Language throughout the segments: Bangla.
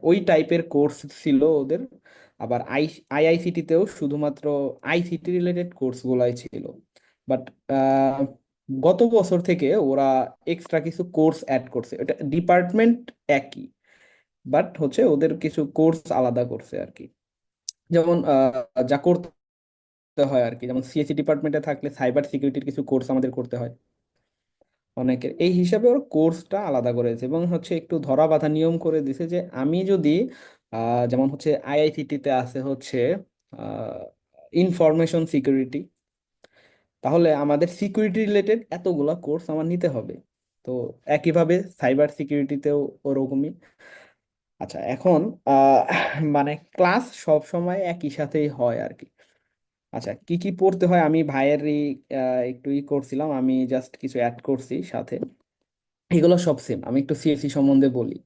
ওই টাইপের কোর্স ছিল ওদের। আবার আইআইসিটিতেও শুধুমাত্র আইসিটি রিলেটেড কোর্সগুলাই ছিল। বাট গত বছর থেকে ওরা এক্সট্রা কিছু কোর্স অ্যাড করছে, এটা ডিপার্টমেন্ট একই, বাট হচ্ছে ওদের কিছু কোর্স আলাদা করছে আর কি। যেমন যা করতে হয় আর কি, যেমন সিএসসি ডিপার্টমেন্টে থাকলে সাইবার সিকিউরিটির কিছু কোর্স আমাদের করতে হয় অনেকের, এই হিসাবে ওর কোর্সটা আলাদা করেছে এবং হচ্ছে একটু ধরা বাঁধা নিয়ম করে দিছে যে আমি যদি যেমন হচ্ছে আইআইসিটিতে আছে হচ্ছে ইনফরমেশন সিকিউরিটি, তাহলে আমাদের সিকিউরিটি রিলেটেড এতগুলা কোর্স আমার নিতে হবে। তো একইভাবে সাইবার সিকিউরিটিতেও ওরকমই। আচ্ছা এখন আহ, মানে ক্লাস সব সময় একই সাথেই হয় আর কি। আচ্ছা কি কি পড়তে হয় আমি ভাইয়েরই একটু করছিলাম, আমি জাস্ট কিছু অ্যাড করছি সাথে। এগুলো সব সেম, আমি একটু সিএসসি সম্বন্ধে বলি।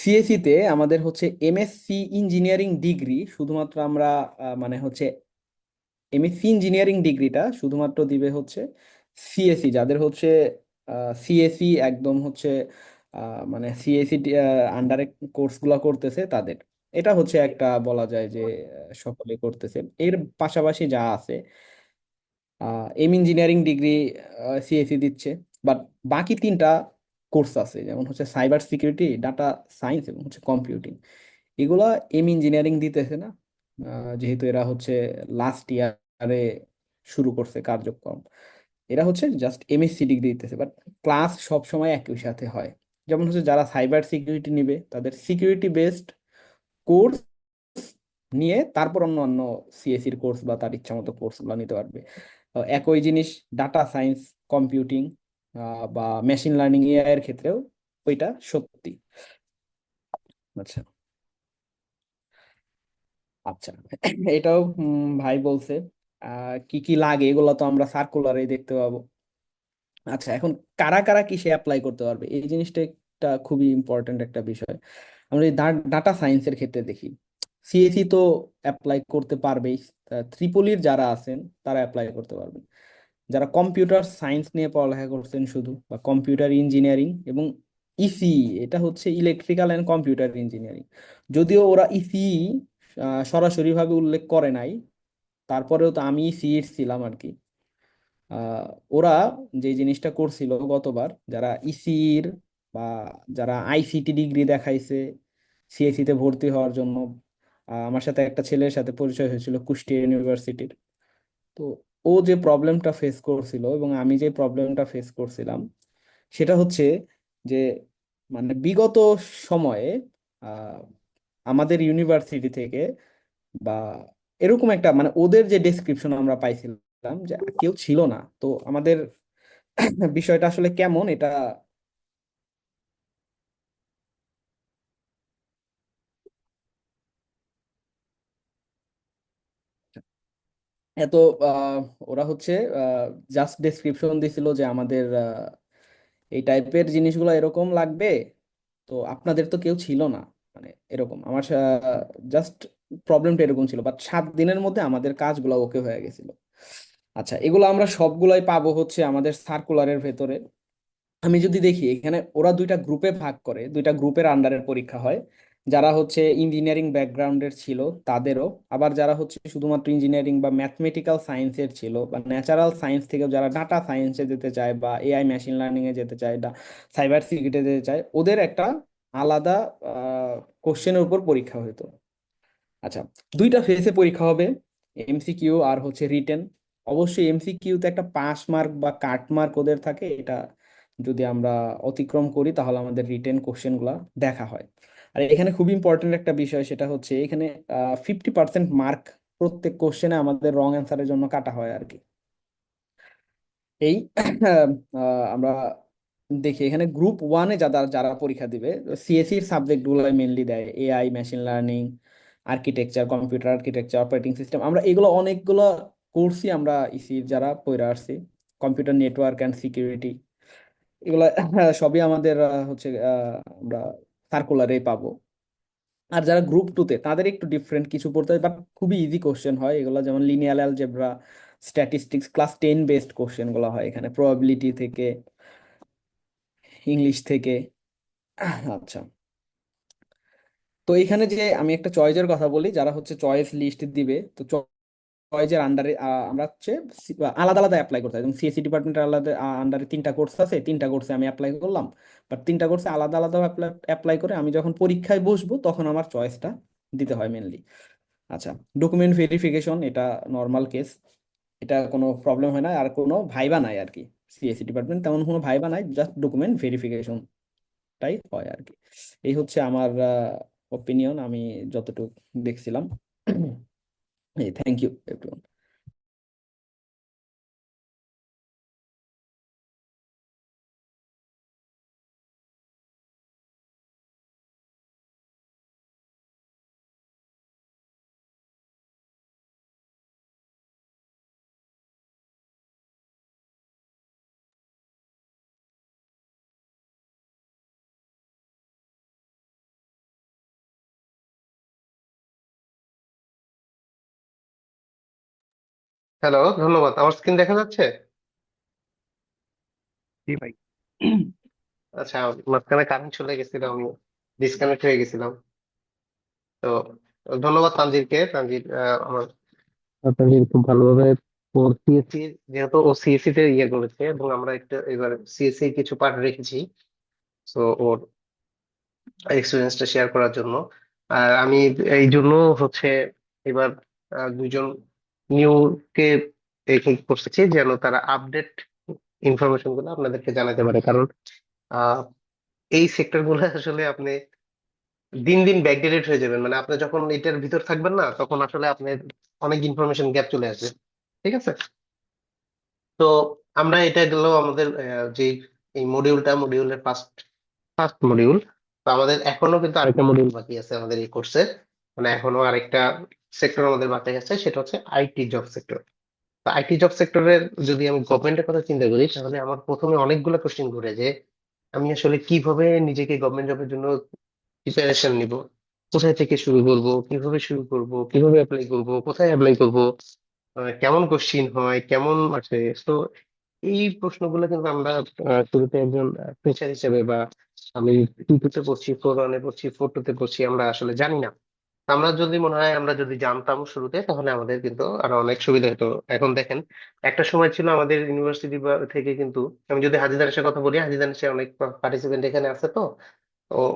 সিএসসি তে আমাদের হচ্ছে এমএসসি ইঞ্জিনিয়ারিং ডিগ্রি শুধুমাত্র আমরা মানে হচ্ছে এমএসসি ইঞ্জিনিয়ারিং ডিগ্রিটা শুধুমাত্র দিবে হচ্ছে সিএসসি, যাদের হচ্ছে সিএসসি একদম হচ্ছে মানে সিএসসি আন্ডারে কোর্সগুলো করতেছে তাদের। এটা হচ্ছে একটা বলা যায় যে সকলে করতেছে। এর পাশাপাশি যা আছে এম ইঞ্জিনিয়ারিং ডিগ্রি সিএসসি দিচ্ছে। বাট বাকি তিনটা কোর্স আছে, যেমন হচ্ছে সাইবার সিকিউরিটি, ডাটা সায়েন্স এবং হচ্ছে কম্পিউটিং, এগুলা এম ইঞ্জিনিয়ারিং দিতেছে না। যেহেতু এরা হচ্ছে লাস্ট ইয়ারে শুরু করছে কার্যক্রম, এরা হচ্ছে জাস্ট এমএসসি ডিগ্রি দিতেছে, বাট ক্লাস সব সময় একই সাথে হয়। যেমন হচ্ছে যারা সাইবার সিকিউরিটি নিবে তাদের সিকিউরিটি বেসড কোর্স নিয়ে তারপর অন্য অন্য সিএসির কোর্স বা তার ইচ্ছা মতো কোর্সগুলো নিতে পারবে। একই জিনিস ডাটা সায়েন্স, কম্পিউটিং বা মেশিন লার্নিং এআই এর ক্ষেত্রেও ওইটা সত্যি। আচ্ছা। আচ্ছা এটাও ভাই বলছে কি কি লাগে এগুলো তো আমরা সার্কুলারে দেখতে পাবো। আচ্ছা এখন কারা কারা কিসে অ্যাপ্লাই করতে পারবে এই জিনিসটা একটা খুবই ইম্পর্ট্যান্ট একটা বিষয়। আমরা এই ডাটা সায়েন্সের ক্ষেত্রে দেখি, সিএসি তো অ্যাপ্লাই করতে পারবেই। ত্রিপলির যারা আছেন তারা অ্যাপ্লাই করতে পারবেন। যারা কম্পিউটার সায়েন্স নিয়ে পড়ালেখা করছেন শুধু, বা কম্পিউটার ইঞ্জিনিয়ারিং এবং ইসিই, এটা হচ্ছে ইলেকট্রিক্যাল অ্যান্ড কম্পিউটার ইঞ্জিনিয়ারিং, যদিও ওরা ইসিই সরাসরিভাবে উল্লেখ করে নাই, তারপরেও তো আমি ইসিই ছিলাম আর কি। আহ, ওরা যে জিনিসটা করছিল গতবার, যারা ইসির বা যারা আইসিটি ডিগ্রি দেখাইছে সিএসসি তে ভর্তি হওয়ার জন্য, আমার সাথে একটা ছেলের সাথে পরিচয় হয়েছিল কুষ্টিয়া ইউনিভার্সিটির। তো ও যে প্রবলেমটা ফেস করছিল এবং আমি যে প্রবলেমটা ফেস করছিলাম সেটা হচ্ছে যে মানে বিগত সময়ে আহ, আমাদের ইউনিভার্সিটি থেকে বা এরকম একটা মানে ওদের যে ডেসক্রিপশন আমরা পাইছিলাম যে কেউ ছিল না, তো আমাদের বিষয়টা আসলে কেমন এটা। এত ওরা হচ্ছে জাস্ট ডেসক্রিপশন দিছিল যে আমাদের এই টাইপের জিনিসগুলো এরকম লাগবে, তো আপনাদের তো কেউ ছিল না, মানে এরকম আমার জাস্ট প্রবলেমটা এরকম ছিল। বাট 7 দিনের মধ্যে আমাদের কাজগুলো ওকে হয়ে গেছিল। আচ্ছা এগুলো আমরা সবগুলাই পাবো হচ্ছে আমাদের সার্কুলারের ভেতরে। আমি যদি দেখি এখানে ওরা দুইটা গ্রুপে ভাগ করে, দুইটা গ্রুপের আন্ডারের পরীক্ষা হয়। যারা হচ্ছে ইঞ্জিনিয়ারিং ব্যাকগ্রাউন্ডের ছিল তাদেরও, আবার যারা হচ্ছে শুধুমাত্র ইঞ্জিনিয়ারিং বা ম্যাথমেটিক্যাল সায়েন্সের ছিল বা ন্যাচারাল সায়েন্স থেকে যারা ডাটা সায়েন্সে যেতে চায় বা এআই মেশিন লার্নিং এ যেতে চায়, সাইবার সিকিউরিটি যেতে চায়, ওদের একটা আলাদা কোশ্চেনের উপর পরীক্ষা হতো। আচ্ছা দুইটা ফেসে পরীক্ষা হবে, এমসিকিউ আর হচ্ছে রিটেন। অবশ্যই এমসিকিউতে একটা পাস মার্ক বা কাট মার্ক ওদের থাকে, এটা যদি আমরা অতিক্রম করি তাহলে আমাদের রিটেন কোশ্চেন গুলা দেখা হয়। আর এখানে খুব ইম্পর্টেন্ট একটা বিষয় সেটা হচ্ছে এখানে 50% মার্ক প্রত্যেক কোশ্চেনে আমাদের রং অ্যান্সারের জন্য কাটা হয় আর কি। এই আমরা দেখি এখানে গ্রুপ ওয়ানে যারা যারা পরীক্ষা দিবে সিএসসির সাবজেক্ট গুলো মেনলি দেয়, AI, machine learning, architecture, computer architecture, operating system, আমরা এগুলো অনেকগুলো কোর্সই আমরা ইসির যারা পড়ে আসছি, কম্পিউটার নেটওয়ার্ক অ্যান্ড সিকিউরিটি, এগুলো সবই আমাদের হচ্ছে আমরা সার্কুলারে পাবো। আর যারা গ্রুপ টুতে তাদের একটু ডিফারেন্ট কিছু পড়তে হয়, বাট খুবই ইজি কোশ্চেন হয় এগুলো, যেমন linear algebra, statistics, class 10 based question গুলো হয় এখানে, প্রবাবিলিটি থেকে, ইংলিশ থেকে। আচ্ছা তো এইখানে যে আমি একটা চয়েসের কথা বলি, যারা হচ্ছে চয়েস লিস্ট দিবে, তো চয়েসের আন্ডারে আমরা হচ্ছে আলাদা আলাদা অ্যাপ্লাই করতে হয়। যেমন সিএসসি ডিপার্টমেন্টের আলাদা আন্ডারে 3টা কোর্স আছে, 3টা কোর্সে আমি অ্যাপ্লাই করলাম। বাট 3টা কোর্সে আলাদা আলাদা অ্যাপ্লাই করে আমি যখন পরীক্ষায় বসবো তখন আমার চয়েসটা দিতে হয় মেনলি। আচ্ছা, ডকুমেন্ট ভেরিফিকেশন এটা নর্মাল কেস, এটা কোনো প্রবলেম হয় না, আর কোনো ভাইবা নাই আর কি। সিএসসি ডিপার্টমেন্ট তেমন কোনো ভাইবা নাই, জাস্ট ডকুমেন্ট ভেরিফিকেশনটাই হয় আর কি। এই হচ্ছে আমার ওপিনিয়ন, আমি যতটুকু দেখছিলাম। এই থ্যাংক ইউ এভরিওয়ান। হ্যালো, ধন্যবাদ। আমার স্ক্রিন দেখা যাচ্ছে? জি ভাই। আচ্ছা, মাঝখানে কারেন্ট চলে গেছিল, আমি ডিসকানেক্ট হয়ে গেছিলাম। তো ধন্যবাদ তানজিরকে। তানজির আমার তানজির খুব ভালোভাবে ওর সিএসসি, যেহেতু ও সিএসসি তে ইয়ে করেছে এবং আমরা একটা এবার সিএসসি কিছু পার্ট রেখেছি, তো ওর এক্সপিরিয়েন্সটা শেয়ার করার জন্য। আর আমি এই জন্য হচ্ছে এবার দুইজন নিউ কে করতেছি যেন তারা আপডেট ইনফরমেশন গুলো আপনাদেরকে জানাতে পারে, কারণ আহ, এই সেক্টর গুলো আসলে আপনি দিন দিন ব্যাকডেটেড হয়ে যাবেন। মানে আপনি যখন এটার ভিতর থাকবেন না, তখন আসলে আপনার অনেক ইনফরমেশন গ্যাপ চলে আসবে। ঠিক আছে? তো আমরা এটা গেল আমাদের যে এই মডিউলের ফার্স্ট ফার্স্ট মডিউল। তো আমাদের এখনো কিন্তু আরেকটা মডিউল বাকি আছে আমাদের এই কোর্সে। মানে এখনো আরেকটা সেক্টর আমাদের বাকি আছে, সেটা হচ্ছে আইটি জব সেক্টর। তো আইটি জব সেক্টরের যদি আমি গভর্নমেন্টের কথা চিন্তা করি, তাহলে আমার প্রথমে অনেকগুলো কোশ্চেন ঘুরে যে আমি আসলে কিভাবে নিজেকে গভর্নমেন্ট জবের জন্য প্রিপারেশন নিব, কোথায় থেকে শুরু করব, কিভাবে শুরু করব, কিভাবে অ্যাপ্লাই করব, কোথায় অ্যাপ্লাই করব, কেমন কোশ্চিন হয়, কেমন আসে। তো এই প্রশ্নগুলো কিন্তু আমরা শুরুতে একজন ফ্রেশার হিসেবে, বা আমি টু তে পড়ছি, 4 1-এ পড়ছি, 4 2-তে পড়ছি, আমরা আসলে জানি না। আমরা যদি মনে হয় আমরা যদি জানতাম শুরুতে, তাহলে আমাদের কিন্তু আরো অনেক সুবিধা হতো। এখন দেখেন, একটা সময় ছিল আমাদের ইউনিভার্সিটি থেকে কিন্তু, আমি যদি হাজী দানেশের কথা বলি, হাজী দানেশে অনেক পার্টিসিপেন্ট এখানে আছে, তো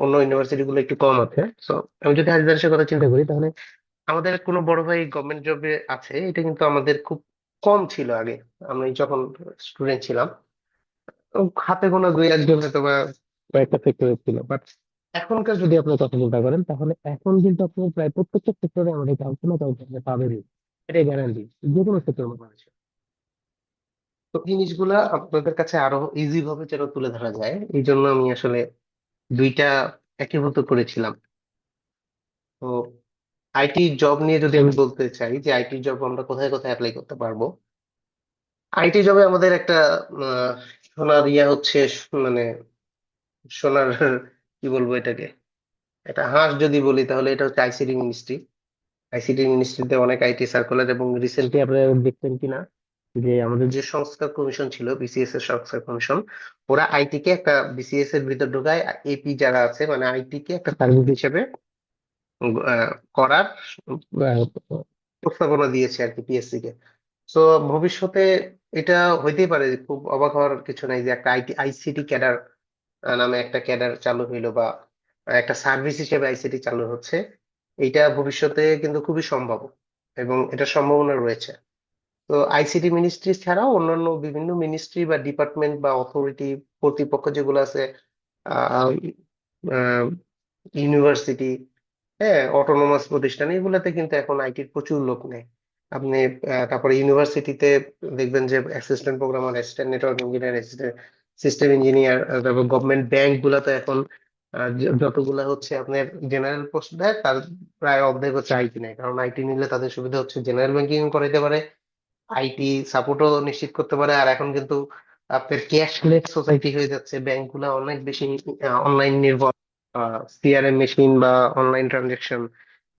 অন্য ইউনিভার্সিটি গুলো একটু কম আছে। তো আমি যদি হাজী দানেশের কথা চিন্তা করি, তাহলে আমাদের কোনো বড় ভাই গভর্নমেন্ট জবে আছে, এটা কিন্তু আমাদের খুব কম ছিল আগে। আমি যখন স্টুডেন্ট ছিলাম, তো হাতে গোনা দুই একজন হয়তো বা কয়েকটা সেক্টরে ছিল। বাট এখনকার যদি আপনি কথা চিন্তা করেন, তাহলে এখন কিন্তু আপনি প্রায় প্রত্যেকটা সেক্টরে আমাদের কাউকে না কাউকে আপনি পাবেনই। এটাই গ্যারান্টি, যে কোনো সেক্টর বাংলাদেশে। তো এই জিনিসগুলা আপনাদের কাছে আরো ইজি ভাবে যেন তুলে ধরা যায়, এই জন্য আমি আসলে দুইটা একীভূত করেছিলাম। তো আইটি জব নিয়ে যদি আমি বলতে চাই যে আইটি জব আমরা কোথায় কোথায় অ্যাপ্লাই করতে পারবো। আইটি জবে আমাদের একটা আহ, সোনার ইয়া হচ্ছে, মানে সোনার কি বলবো এটাকে, এটা হাঁস যদি বলি, তাহলে এটা হচ্ছে আইসিটি মিনিস্ট্রি। আইসিটি মিনিস্ট্রিতে অনেক আইটি সার্কুলার, এবং রিসেন্টলি আপনারা দেখতেন কিনা যে আমাদের যে সংস্কার কমিশন ছিল, বিসিএস এর সংস্কার কমিশন, ওরা আইটি কে একটা বিসিএস এর ভিতর ঢোকায়, এপি যারা আছে মানে আইটি কে একটা সার্ভিস হিসেবে করার আহ, প্রস্তাবনা দিয়েছে আর কি পিএসসি কে। তো ভবিষ্যতে এটা হইতেই পারে, খুব অবাক হওয়ার কিছু নাই যে একটা আইসিটি ক্যাডার নামে একটা ক্যাডার চালু হইলো, বা একটা সার্ভিস হিসেবে আইসিটি চালু হচ্ছে। এইটা ভবিষ্যতে কিন্তু খুবই সম্ভব, এবং এটা সম্ভাবনা রয়েছে। তো আইসিটি মিনিস্ট্রি ছাড়াও অন্যান্য বিভিন্ন মিনিস্ট্রি বা ডিপার্টমেন্ট বা অথরিটি কর্তৃপক্ষ যেগুলো আছে, ইউনিভার্সিটি, হ্যাঁ, অটোনোমাস প্রতিষ্ঠান, এগুলোতে কিন্তু এখন আইটির প্রচুর লোক নেয়। আপনি তারপরে ইউনিভার্সিটিতে দেখবেন যে assistant programmer, assistant network engineer, assistant system engineer, তারপর গভর্নমেন্ট ব্যাংক গুলাতে এখন যতগুলা হচ্ছে আপনার জেনারেল পোস্ট দেয়, তার প্রায় অর্ধেক হচ্ছে আইটি নেয়। কারণ আইটি নিলে তাদের সুবিধা হচ্ছে জেনারেল ব্যাংকিং করাইতে পারে, আইটি সাপোর্টও নিশ্চিত করতে পারে। আর এখন কিন্তু আপনার ক্যাশলেস সোসাইটি হয়ে যাচ্ছে, ব্যাংকগুলা অনেক বেশি অনলাইন নির্ভর। সিআরএম মেশিন বা অনলাইন ট্রানজেকশন,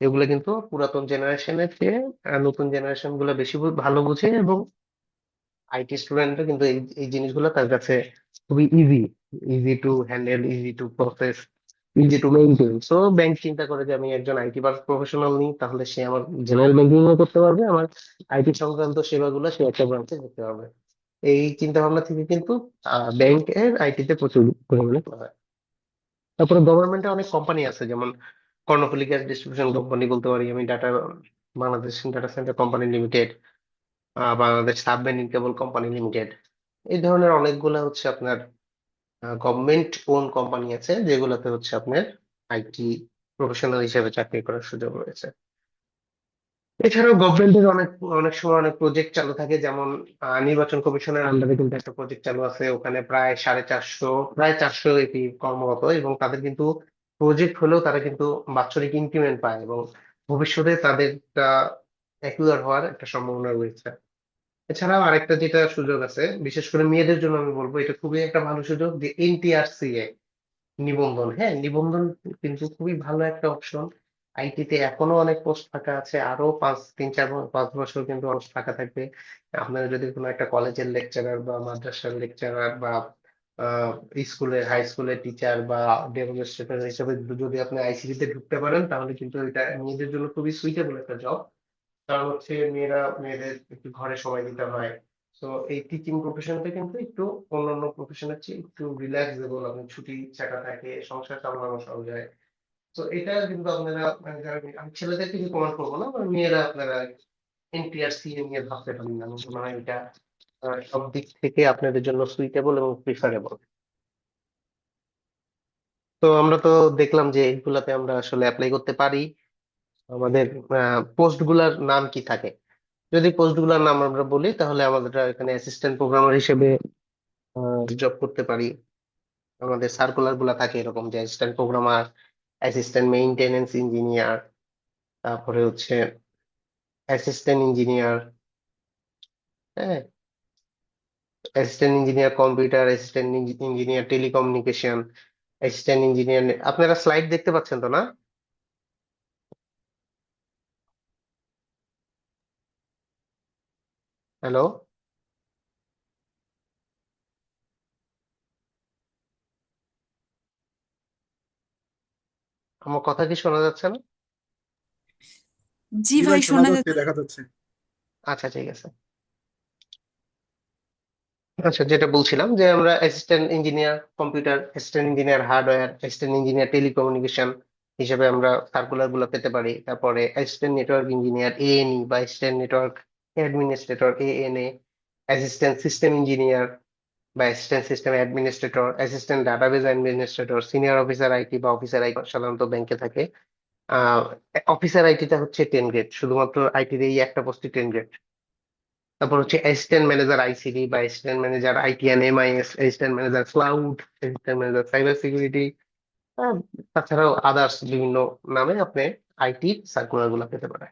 এগুলো কিন্তু পুরাতন জেনারেশনের চেয়ে নতুন জেনারেশন গুলো বেশি ভালো বুঝে, এবং আইটি স্টুডেন্টরা কিন্তু এই এই জিনিসগুলো তার কাছে খুবই easy, easy to handle, easy to process, easy to maintain. So bank চিন্তা করে যে আমি একজন আইটি প্রফেশনাল নিই, তাহলে সে আমার জেনারেল ব্যাংকিং ও করতে পারবে, আমার আইটি সংক্রান্ত সেবাগুলো সে একটা ব্রাঞ্চে করতে পারবে। এই চিন্তা ভাবনা থেকে কিন্তু ব্যাংকের আইটিতে প্রচুর পরিমাণে করা হয়। তারপরে গভর্নমেন্টের অনেক কোম্পানি আছে, যেমন কর্ণফুলী গ্যাস ডিস্ট্রিবিউশন কোম্পানি বলতে পারি আমি, Bangladesh data centre company limited, Bangladesh submarine cable company limited. এই ধরনের অনেকগুলা হচ্ছে আপনার গভর্নমেন্ট ওন কোম্পানি আছে, যেগুলোতে হচ্ছে আপনার আইটি প্রফেশনাল হিসেবে চাকরি করার সুযোগ রয়েছে। এছাড়াও গভর্নমেন্টের অনেক অনেক সময় অনেক প্রজেক্ট চালু থাকে, যেমন নির্বাচন কমিশনের আন্ডারে কিন্তু একটা প্রজেক্ট চালু আছে, ওখানে প্রায় 400 এটি কর্মরত, এবং তাদের কিন্তু প্রজেক্ট হলেও তারা কিন্তু বাৎসরিক ইনক্রিমেন্ট পায়, এবং ভবিষ্যতে তাদের অ্যাকুয়ার হওয়ার একটা সম্ভাবনা রয়েছে। এছাড়াও আরেকটা যেটা সুযোগ আছে, বিশেষ করে মেয়েদের জন্য আমি বলবো, এটা খুবই একটা ভালো সুযোগ, যে এনটিআরসিএ নিবন্ধন। হ্যাঁ, নিবন্ধন কিন্তু খুবই ভালো একটা অপশন। আইটিতে এখনো অনেক পোস্ট ফাঁকা আছে, আরো 5 3 4 5 বছর কিন্তু পোস্ট ফাঁকা থাকবে। আপনারা যদি কোনো একটা কলেজের লেকচারার বা মাদ্রাসার লেকচারার বা আহ, স্কুলের হাই স্কুলের টিচার বা ডেমনস্ট্রেটর হিসেবে যদি আপনি আইসিটি তে ঢুকতে পারেন, তাহলে কিন্তু এটা মেয়েদের জন্য খুবই সুইটেবল একটা জব। কারণ হচ্ছে মেয়েদের একটু ঘরে সময় দিতে হয়। তো এই টিচিং প্রফেশনটা কিন্তু একটু অন্যান্য প্রফেশনের চেয়ে একটু রিল্যাক্সেবল, আপনি ছুটি ছাটা থাকে, সংসার চালানো সহজ হয়। তো এটা কিন্তু আপনারা যারা আমি ছেলেদেরকে রিকমেন্ড করবো না, মেয়েরা আপনারা এনটিআরসি নিয়ে ভাবতে পারেন না, আমার মনে হয় এটা সব দিক থেকে আপনাদের জন্য সুইটেবল এবং প্রিফারেবল। তো আমরা তো দেখলাম যে এইগুলাতে আমরা আসলে অ্যাপ্লাই করতে পারি। আমাদের পোস্ট গুলার নাম কি থাকে, যদি পোস্ট গুলার নাম আমরা বলি, তাহলে আমাদের এখানে অ্যাসিস্ট্যান্ট প্রোগ্রামার হিসেবে জব করতে পারি। আমাদের সার্কুলার গুলা থাকে এরকম, যে assistant programmer, assistant maintenance engineer, তারপরে হচ্ছে অ্যাসিস্ট্যান্ট ইঞ্জিনিয়ার, হ্যাঁ, assistant engineer computer, assistant engineer telecommunication, assistant engineer. আপনারা স্লাইড দেখতে পাচ্ছেন তো, না? হ্যালো, আমার কথা কি শোনা যাচ্ছে না? জি জি ভাই, ভাই, শোনা শোনা যাচ্ছে, যাচ্ছে। দেখা যাচ্ছে। আচ্ছা, ঠিক আছে। আচ্ছা, যেটা বলছিলাম যে আমরা assistant engineer computer, assistant engineer hardware, assistant engineer telecommunication হিসেবে আমরা সার্কুলার গুলো পেতে পারি। তারপরে অ্যাসিস্ট্যান্ট নেটওয়ার্ক ইঞ্জিনিয়ার এএনই বা assistant network administrator ANA, assistant system engineer বা assistant system administrator, assistant database administrator, senior officer IT বা অফিসার আইটি সাধারণত ব্যাংকে থাকে। আহ অফিসার আইটিটা হচ্ছে 10 গ্রেড, শুধুমাত্র আইটির এই একটা পোস্টে 10 গ্রেড। তারপর হচ্ছে অ্যাসিস্ট্যান্ট ম্যানেজার আইসিডি বা assistant manager ITN MIS, assistant manager cloud, assistant manager cyber security. তাছাড়াও আদার্স বিভিন্ন নামে আপনি আইটি সার্কুলার গুলা পেতে পারেন।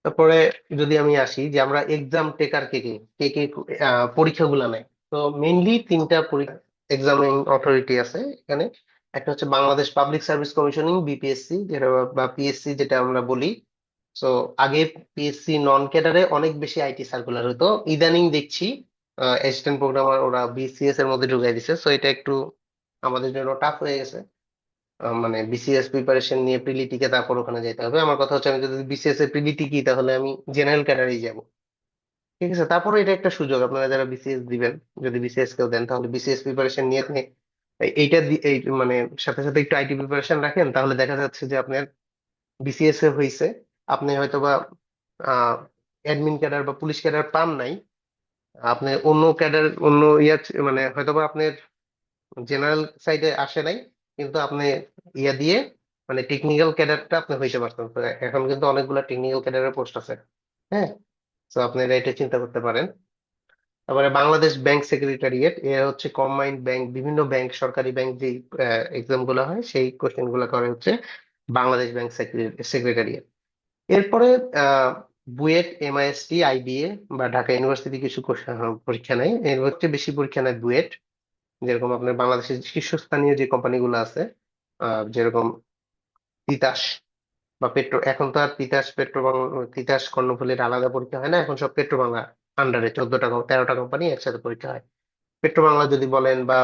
তারপরে যদি আমি আসি যে আমরা এক্সাম টেকার কে পরীক্ষাগুলো নেয়, তো মেইনলি 3টা এক্সামিং অথরিটি আছে এখানে। একটা হচ্ছে Bangladesh public service commissioning BPSC, যেটা বা পিএসসি যেটা আমরা বলি। তো আগে পিএসসি নন ক্যাডারে অনেক বেশি আইটি সার্কুলার হতো, ইদানিং দেখছি অ্যাসিস্ট্যান্ট প্রোগ্রামার ওরা বিসিএস এর মধ্যে ঢুকাই দিছে, সো এটা একটু আমাদের জন্য টাফ হয়ে গেছে। মানে বিসিএস প্রিপারেশন নিয়ে প্রিলিটিকে তারপর ওখানে যেতে হবে। আমার কথা হচ্ছে, আমি যদি বিসিএস এর প্রিলিটি কি, তাহলে আমি জেনারেল ক্যাডারেই যাব। ঠিক আছে, তারপরে এটা একটা সুযোগ, আপনারা যারা বিসিএস দিবেন, যদি বিসিএস কেউ দেন, তাহলে বিসিএস প্রিপারেশন নিয়ে আপনি এই মানে সাথে সাথে একটু আইটি প্রিপারেশন রাখেন, তাহলে দেখা যাচ্ছে যে আপনার বিসিএস এ হয়েছে, আপনি হয়তোবা অ্যাডমিন ক্যাডার বা পুলিশ ক্যাডার পান নাই, আপনি অন্য ক্যাডার অন্য মানে হয়তোবা আপনার জেনারেল সাইডে আসে নাই, কিন্তু আপনি ইয়া দিয়ে মানে টেকনিক্যাল ক্যাডারটা আপনি হইতে পারতেন। তো এখন কিন্তু অনেকগুলা টেকনিক্যাল ক্যাডারের পোস্ট আছে। হ্যাঁ, তো আপনারা এটা চিন্তা করতে পারেন। তারপরে বাংলাদেশ ব্যাংক সেক্রেটারিয়েট, এ হচ্ছে কম্বাইন্ড ব্যাংক, বিভিন্ন ব্যাংক সরকারি ব্যাংক যে এক্সাম গুলো হয়, সেই কোশ্চেন গুলো করে হচ্ছে বাংলাদেশ ব্যাংক সেক্রেটারিয়েট। এরপরে আহ বুয়েট, এমআইএসটি, আইবিএ বা ঢাকা ইউনিভার্সিটি কিছু পরীক্ষা নেয়, এর হচ্ছে বেশি পরীক্ষা নেয় বুয়েট। যেরকম আপনার বাংলাদেশের শীর্ষস্থানীয় যে কোম্পানিগুলো আছে, যেরকম তিতাস বা পেট্রো, এখন তো আর তিতাস কর্ণফুলীর আলাদা পরীক্ষা হয় না, এখন সব পেট্রো বাংলা আন্ডারে 14টা 13টা কোম্পানি একসাথে পরীক্ষা হয়। পেট্রো বাংলা যদি বলেন বা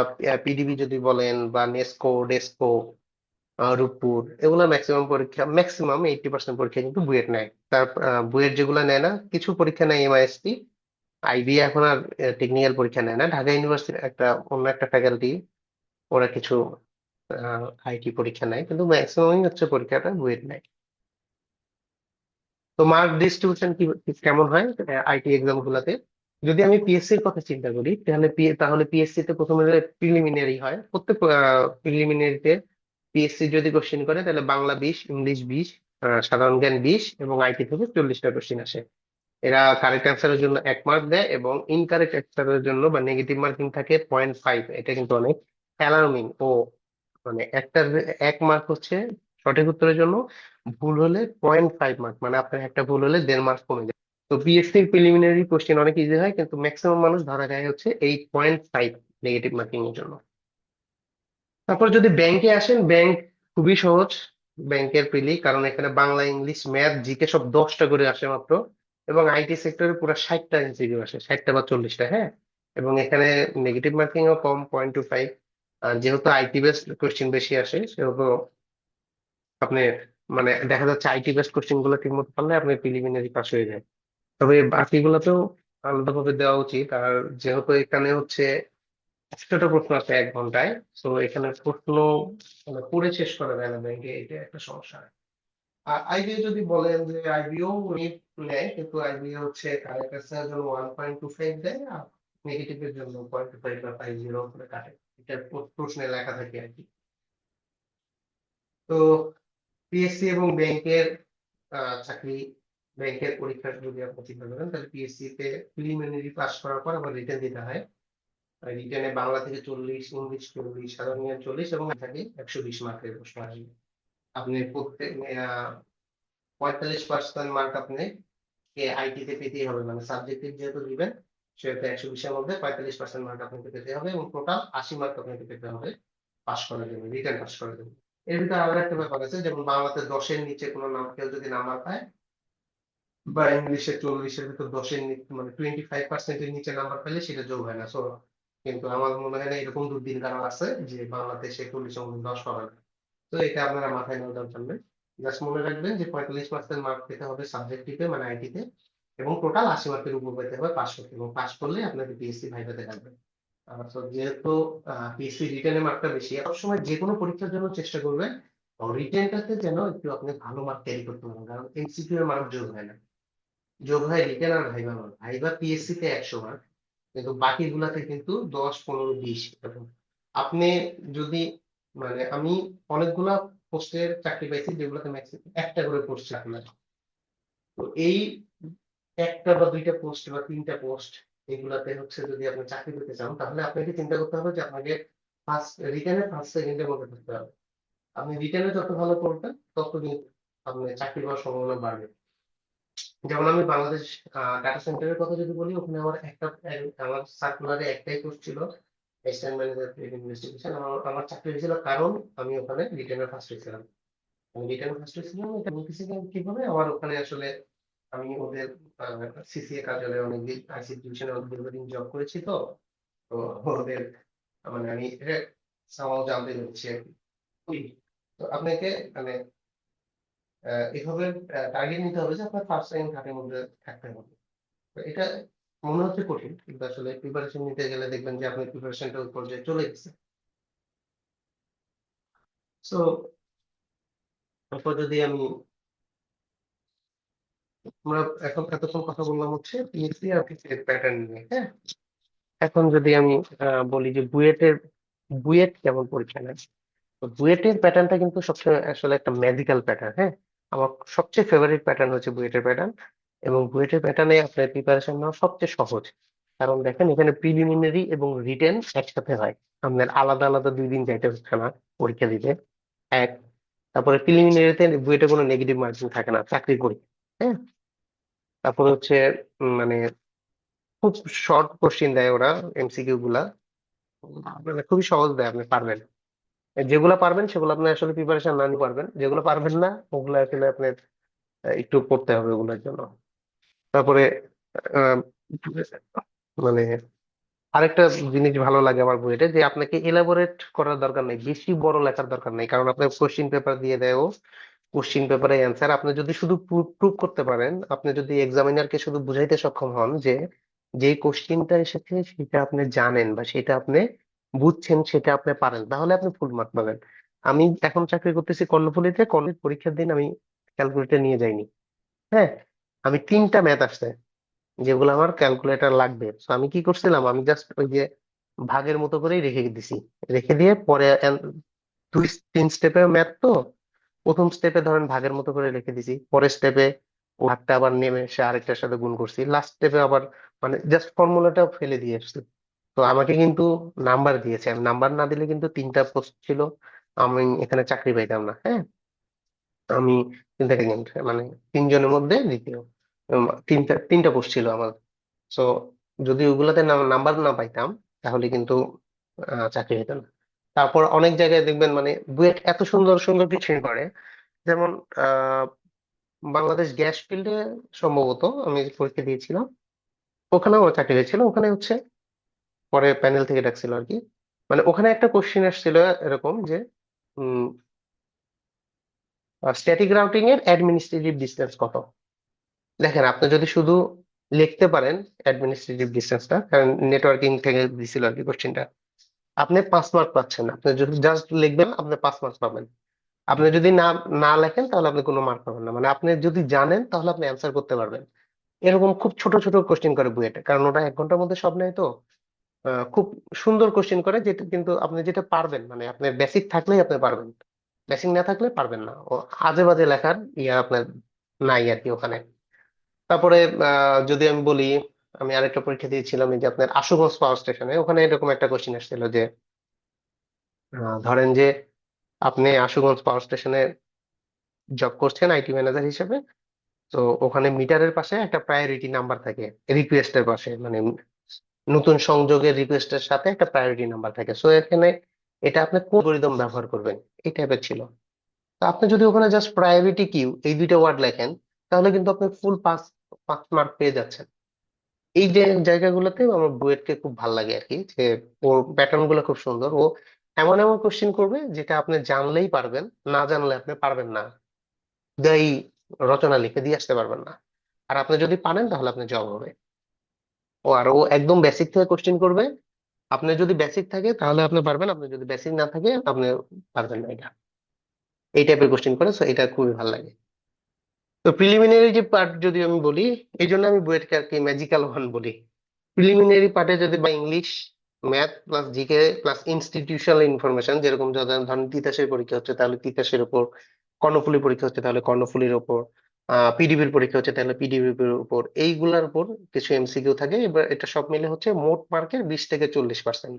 পিডিবি যদি বলেন বা নেস্কো ডেস্কো, রূপপুর, এগুলো ম্যাক্সিমাম পরীক্ষা, ম্যাক্সিমাম 80% পরীক্ষা কিন্তু বুয়েট নেয়। তার বুয়েট যেগুলো নেয় না, কিছু পরীক্ষা নেয় এমআইএসটি, আইবি এখন আর টেকনিক্যাল পরীক্ষা নেয় না। ঢাকা ইউনিভার্সিটির একটা অন্য একটা ফ্যাকাল্টি, ওরা কিছু আইটি পরীক্ষা নেয়, কিন্তু ম্যাক্সিমামই হচ্ছে পরীক্ষাটা বুয়েট নেয়। তো মার্ক ডিস্ট্রিবিউশন কি কেমন হয় আইটি এক্সাম গুলাতে? যদি আমি পিএসসির কথা চিন্তা করি, তাহলে পিএসসি তে প্রথমে প্রিলিমিনারি হয়। প্রত্যেক প্রিলিমিনারিতে পিএসসি যদি কোশ্চেন করে তাহলে বাংলা 20, ইংলিশ 20, সাধারণ জ্ঞান 20 এবং আইটি থেকে 40টা কোশ্চেন আসে। এরা কারেক্ট অ্যান্সারের জন্য 1 মার্ক দেয় এবং ইনকারেক্ট অ্যান্সারের জন্য বা নেগেটিভ মার্কিং থাকে 0.5। এটা কিন্তু অনেক অ্যালার্মিং। ও মানে একটা 1 মার্ক হচ্ছে সঠিক উত্তরের জন্য, ভুল হলে 0.5 মার্ক, মানে আপনার একটা ভুল হলে 1.5 মার্ক কমে যায়। তো পিএসসি প্রিলিমিনারি কোশ্চেন অনেক ইজি হয়, কিন্তু ম্যাক্সিমাম মানুষ ধরা যায় হচ্ছে এই 0.5 নেগেটিভ মার্কিং এর জন্য। তারপর যদি ব্যাংকে আসেন, ব্যাংক খুবই সহজ। ব্যাংকের প্রিলি, কারণ এখানে বাংলা ইংলিশ ম্যাথ জিকে সব 10টা করে আসে মাত্র। এবং আইটি সেক্টরে পুরো 60টা এমসিকিউ আসে, 60টা বা 40টা, হ্যাঁ। এবং এখানে নেগেটিভ মার্কিং ও কম, 0.25। আর যেহেতু আইটি বেসড কোশ্চেন বেশি আসে, সেহেতু আপনি মানে দেখা যাচ্ছে আইটি বেসড কোশ্চেন গুলো ঠিক মতো পারলে আপনি প্রিলিমিনারি পাস হয়ে যায়। তবে বাকিগুলোতেও আলাদাভাবে দেওয়া উচিত। আর যেহেতু এখানে হচ্ছে 100টা প্রশ্ন আছে 1 ঘন্টায়, তো এখানে প্রশ্ন মানে পড়ে শেষ করা যায় না ব্যাংকে, এটা একটা সমস্যা। আর আইবিএ যদি বলেন, যে আইবিও নিট নেয়, কিন্তু আইবিএ হচ্ছে কারেক্ট অ্যান্সারের জন্য 1.25 দেয়, আর নেগেটিভের জন্য 0.25 বা 50 করে কাটে। এটা প্রশ্নে লেখা থাকে আর কি। তো পিএসসি এবং ব্যাংকের চাকরি, ব্যাংকের পরীক্ষা যদি আপনি চিন্তা করেন, তাহলে পিএসসি তে প্রিলিমিনারি পাস করার পর আবার রিটেন দিতে হয়। রিটেনে বাংলা থেকে 40, ইংলিশ 40, সাধারণ জ্ঞান 40 এবং থাকে 120 মার্কের প্রশ্ন আসবে। আপনি প্রত্যেক 45% মার্ক আপনি আইটি তে পেতেই হবে, মানে সাবজেক্টিভ যেহেতু দিবেন, সেহেতু 120-এর মধ্যে 45% মার্ক আপনাকে পেতে হবে এবং টোটাল 80 মার্ক আপনাকে পেতে হবে পাস করার জন্য, রিটেন পাস করার জন্য। এর ভিতরে আরো একটা ব্যাপার আছে, যেমন বাংলাতে 10-এর নিচে কোনো কেউ যদি নাম্বার পায়, বা ইংলিশে 40-এর ভিতর 10-এর নিচে মানে 25%-এর নিচে নাম্বার পেলে সেটা যোগ হয় না। সো কিন্তু আমার মনে হয় না এরকম দুর্দিন কারো আছে যে বাংলাদেশে 40-এর মধ্যে 10 পাবে না। তো এটা আপনারা মাথায় নেওয়ার দরকার নেই। জাস্ট মনে রাখবেন যে 45% মার্ক পেতে হবে সাবজেক্টিভে মানে আইটিতে, এবং টোটাল 80 মার্কের উপর পেতে হবে পাস করতে, এবং পাস করলে আপনাকে পিএসসি ভাইভাতে থাকবে। তো যেহেতু পিএসসি রিটেনের মার্কটা বেশি, সবসময় যে কোনো পরীক্ষার জন্য চেষ্টা করবেন রিটেনটাতে যেন একটু আপনি ভালো মার্ক ক্যারি করতে পারেন, কারণ এমসিকিউ এর মার্ক যোগ হয় না। যোগ হয় রিটেন আর ভাইভা মার্ক। ভাইভা পিএসসি তে 100 মার্ক, কিন্তু বাকি গুলাতে কিন্তু 10, 15, 20 এরকম। আপনি যদি মানে আমি অনেকগুলা পোস্টের চাকরি পাইছি যেগুলোতে ম্যাক্সিমাম একটা করে পোস্ট চাকরি লাগে। তো এই একটা বা দুইটা পোস্ট বা তিনটা পোস্ট, এগুলাতে হচ্ছে যদি আপনি চাকরি পেতে চান, তাহলে আপনাকে চিন্তা করতে হবে যে আপনাকে ফার্স্ট রিটেনে ফার্স্ট সেকেন্ডের মধ্যে করতে হবে। আপনি রিটেনে যত ভালো করবেন, তত কিন্তু আপনি চাকরি পাওয়ার সম্ভাবনা বাড়বে। যেমন আমি বাংলাদেশ ডাটা সেন্টারের কথা যদি বলি, ওখানে আমার সার্কুলারে একটাই পোস্ট ছিল, অ্যাসিস্ট্যান্ট ম্যানেজার ইনভেস্টিগেশন। আমার চাকরি হয়েছিল কারণ আমি ওখানে রিটেনের ফার্স্ট হয়েছিলাম। আমি রিটেনের ফার্স্ট হয়েছিলাম, এটা বলতেছি যে কিভাবে আমার ওখানে আসলে আমি ওদের সিসিএ কার্যালয়ে অনেকদিন, আইসি ডিভিশনে অনেক দীর্ঘদিন জব করেছি। তো তো ওদের মানে আমি এটা সামাল জানতে পেরেছি আর কি। তো আপনাকে মানে এভাবে টার্গেট নিতে হবে যে আপনার ফার্স্ট টাইম থার্টের মধ্যে থাকতে হবে। তো এটা মনে হচ্ছে কঠিন, কিন্তু আসলে প্রিপারেশন নিতে গেলে দেখবেন যে আপনার প্রিপারেশনটা ওই পর্যায়ে চলে গেছে। সো তারপর যদি আমি, আমরা এখন এতক্ষণ কথা বললাম হচ্ছে পিএসসি আর পিসিএস প্যাটার্ন নিয়ে, হ্যাঁ। এখন যদি আমি বলি যে বুয়েট কেমন পরীক্ষা নেয়। তো বুয়েটের প্যাটার্নটা কিন্তু সবসময় আসলে একটা ম্যাজিক্যাল প্যাটার্ন, হ্যাঁ। আমার সবচেয়ে ফেভারিট প্যাটার্ন হচ্ছে বুয়েটের প্যাটার্ন। এবং বুয়েটের প্যাটার্নে আপনার প্রিপারেশন নেওয়া সবচেয়ে সহজ। কারণ দেখেন এখানে প্রিলিমিনারি এবং রিটেন একসাথে হয়, আপনার আলাদা আলাদা 2 দিন যাইতে হচ্ছে না পরীক্ষা দিতে। এক, তারপরে প্রিলিমিনারিতে বুয়েটে কোনো নেগেটিভ মার্কিং থাকে না, চাকরির পরীক্ষা, হ্যাঁ। তারপরে হচ্ছে মানে খুব শর্ট কোশ্চিন দেয় ওরা, এমসিকিউ গুলা মানে খুবই সহজ দেয়, আপনি পারবেন। যেগুলো পারবেন সেগুলো আপনি আসলে প্রিপারেশন না নিতে পারবেন, যেগুলো পারবেন না ওগুলো আসলে আপনার একটু পড়তে হবে ওগুলোর জন্য। তারপরে আহ, মানে আরেকটা জিনিস ভালো লাগে আমার বইটা, যে আপনাকে এলাবোরেট করার দরকার নেই, বেশি বড় লেখার দরকার নেই, কারণ আপনার কোশ্চিন পেপার দিয়ে দেয় ও। কোশ্চিন পেপারে অ্যান্সার আপনি যদি শুধু প্রুভ করতে পারেন, আপনি যদি এক্সামিনারকে শুধু বুঝাইতে সক্ষম হন যে যে কোশ্চিনটা এসেছে সেটা আপনি জানেন বা সেটা আপনি বুঝছেন, সেটা আপনি পারেন, তাহলে আপনি ফুল মার্ক পাবেন। আমি এখন চাকরি করতেছি কর্ণফুলীতে, কলেজ পরীক্ষার দিন আমি ক্যালকুলেটর নিয়ে যাইনি। হ্যাঁ, আমি 3টা ম্যাথ আসছে যেগুলো আমার ক্যালকুলেটর লাগবে, তো আমি কি করছিলাম, আমি জাস্ট ওই যে ভাগের মতো করেই রেখে দিছি। রেখে দিয়ে পরে 2 3 স্টেপে ম্যাথ তো, প্রথম স্টেপে ধরেন ভাগের মতো করে রেখে দিছি, পরের স্টেপে ভাগটা আবার নেমে এসে আরেকটার সাথে গুণ করছি, লাস্ট স্টেপে আবার মানে জাস্ট ফর্মুলাটা ফেলে দিয়ে আসছি। তো আমাকে কিন্তু নাম্বার দিয়েছে, আমি নাম্বার না দিলে কিন্তু 3টা পোস্ট ছিল, আমি এখানে চাকরি পাইতাম না। হ্যাঁ, আমি সেকেন্ড, মানে 3 জনের মধ্যে দ্বিতীয়। তিনটা পোস্ট ছিল আমার। সো যদি ওগুলাতে নাম্বার না পাইতাম, তাহলে কিন্তু চাকরি হতো না। তারপর অনেক জায়গায় দেখবেন মানে বুয়েট এত সুন্দর সুন্দর কিছু করে, যেমন আহ বাংলাদেশ গ্যাস ফিল্ডে সম্ভবত আমি পরীক্ষা দিয়েছিলাম, ওখানেও আমার চাকরি হয়েছিল। ওখানে হচ্ছে পরে প্যানেল থেকে ডাকছিল আর কি। মানে ওখানে একটা কোশ্চিন আসছিল এরকম যে স্ট্যাটিক রাউটিং এর অ্যাডমিনিস্ট্রেটিভ ডিস্টেন্স কত। দেখেন, আপনি যদি শুধু লিখতে পারেন অ্যাডমিনিস্ট্রেটিভ ডিস্টেন্সটা, কারণ নেটওয়ার্কিং থেকে দিছিল আর কি কোশ্চেনটা, আপনি 5 মার্ক পাচ্ছেন। আপনি যদি জাস্ট লিখবেন আপনি 5 মার্ক পাবেন। আপনি যদি না না লেখেন তাহলে আপনি কোনো মার্ক পাবেন না। মানে আপনি যদি জানেন তাহলে আপনি অ্যান্সার করতে পারবেন। এরকম খুব ছোট ছোট কোশ্চেন করে বুয়েটে, কারণ ওটা 1 ঘন্টার মধ্যে সব নেয় তো। খুব সুন্দর কোশ্চেন করে, যেটা কিন্তু আপনি যেটা পারবেন, মানে আপনার বেসিক থাকলেই আপনি পারবেন, বেসিক না থাকলে পারবেন না। ও আজে বাজে লেখার ইয়া আপনার নাই আর কি ওখানে। তারপরে যদি আমি বলি, আমি আরেকটা পরীক্ষা দিয়েছিলাম এই যে আপনার আশুগঞ্জ পাওয়ার স্টেশনে, ওখানে এরকম একটা কোশ্চেন আসছিল যে ধরেন যে আপনি আশুগঞ্জ পাওয়ার স্টেশনে জব করছেন আইটি ম্যানেজার হিসেবে। তো ওখানে মিটারের পাশে একটা প্রায়োরিটি নাম্বার থাকে, রিকোয়েস্টের পাশে, মানে নতুন সংযোগের রিকোয়েস্টের সাথে একটা প্রায়োরিটি নাম্বার থাকে। সো এখানে এটা আপনি কোন অ্যালগরিদম ব্যবহার করবেন, এই টাইপের ছিল। তো আপনি যদি ওখানে জাস্ট প্রায়োরিটি কিউ এই 2টা ওয়ার্ড লেখেন, তাহলে কিন্তু আপনি ফুল 5 5 মার্ক পেয়ে যাচ্ছেন। এই যে জায়গাগুলোতে আমার বুয়েটকে খুব ভালো লাগে আর কি, যে ওর প্যাটার্ন গুলো খুব সুন্দর। ও এমন এমন কোশ্চেন করবে যেটা আপনি জানলেই পারবেন, না জানলে আপনি পারবেন না, এই রচনা লিখে দিয়ে আসতে পারবেন না। আর আপনি যদি পারেন তাহলে আপনি জব হবে। ও একদম বেসিক থেকে কোশ্চেন করবে, আপনি যদি বেসিক থাকে তাহলে আপনি পারবেন, আপনি যদি বেসিক না থাকে আপনি পারবেন না। এটা এই টাইপের কোশ্চেন করে, সো এটা খুবই ভালো লাগে। তো প্রিলিমিনারি যে পার্ট যদি আমি বলি, এই জন্য আমি বুয়েটকে আর কি ম্যাজিক্যাল ওয়ান বলি। প্রিলিমিনারি পার্টে যদি বা English, math plus GK plus institutional information, যেরকম ধরেন তিতাসের পরীক্ষা হচ্ছে তাহলে তিতাসের উপর, কর্ণফুলী পরীক্ষা হচ্ছে তাহলে কর্ণফুলীর উপর, পিডিবির পরীক্ষা হচ্ছে তাহলে পিডিবির উপর, এইগুলার উপর কিছু এমসিকিউ থাকে। এবার এটা সব মিলে হচ্ছে মোট মার্কের 20 থেকে 40%।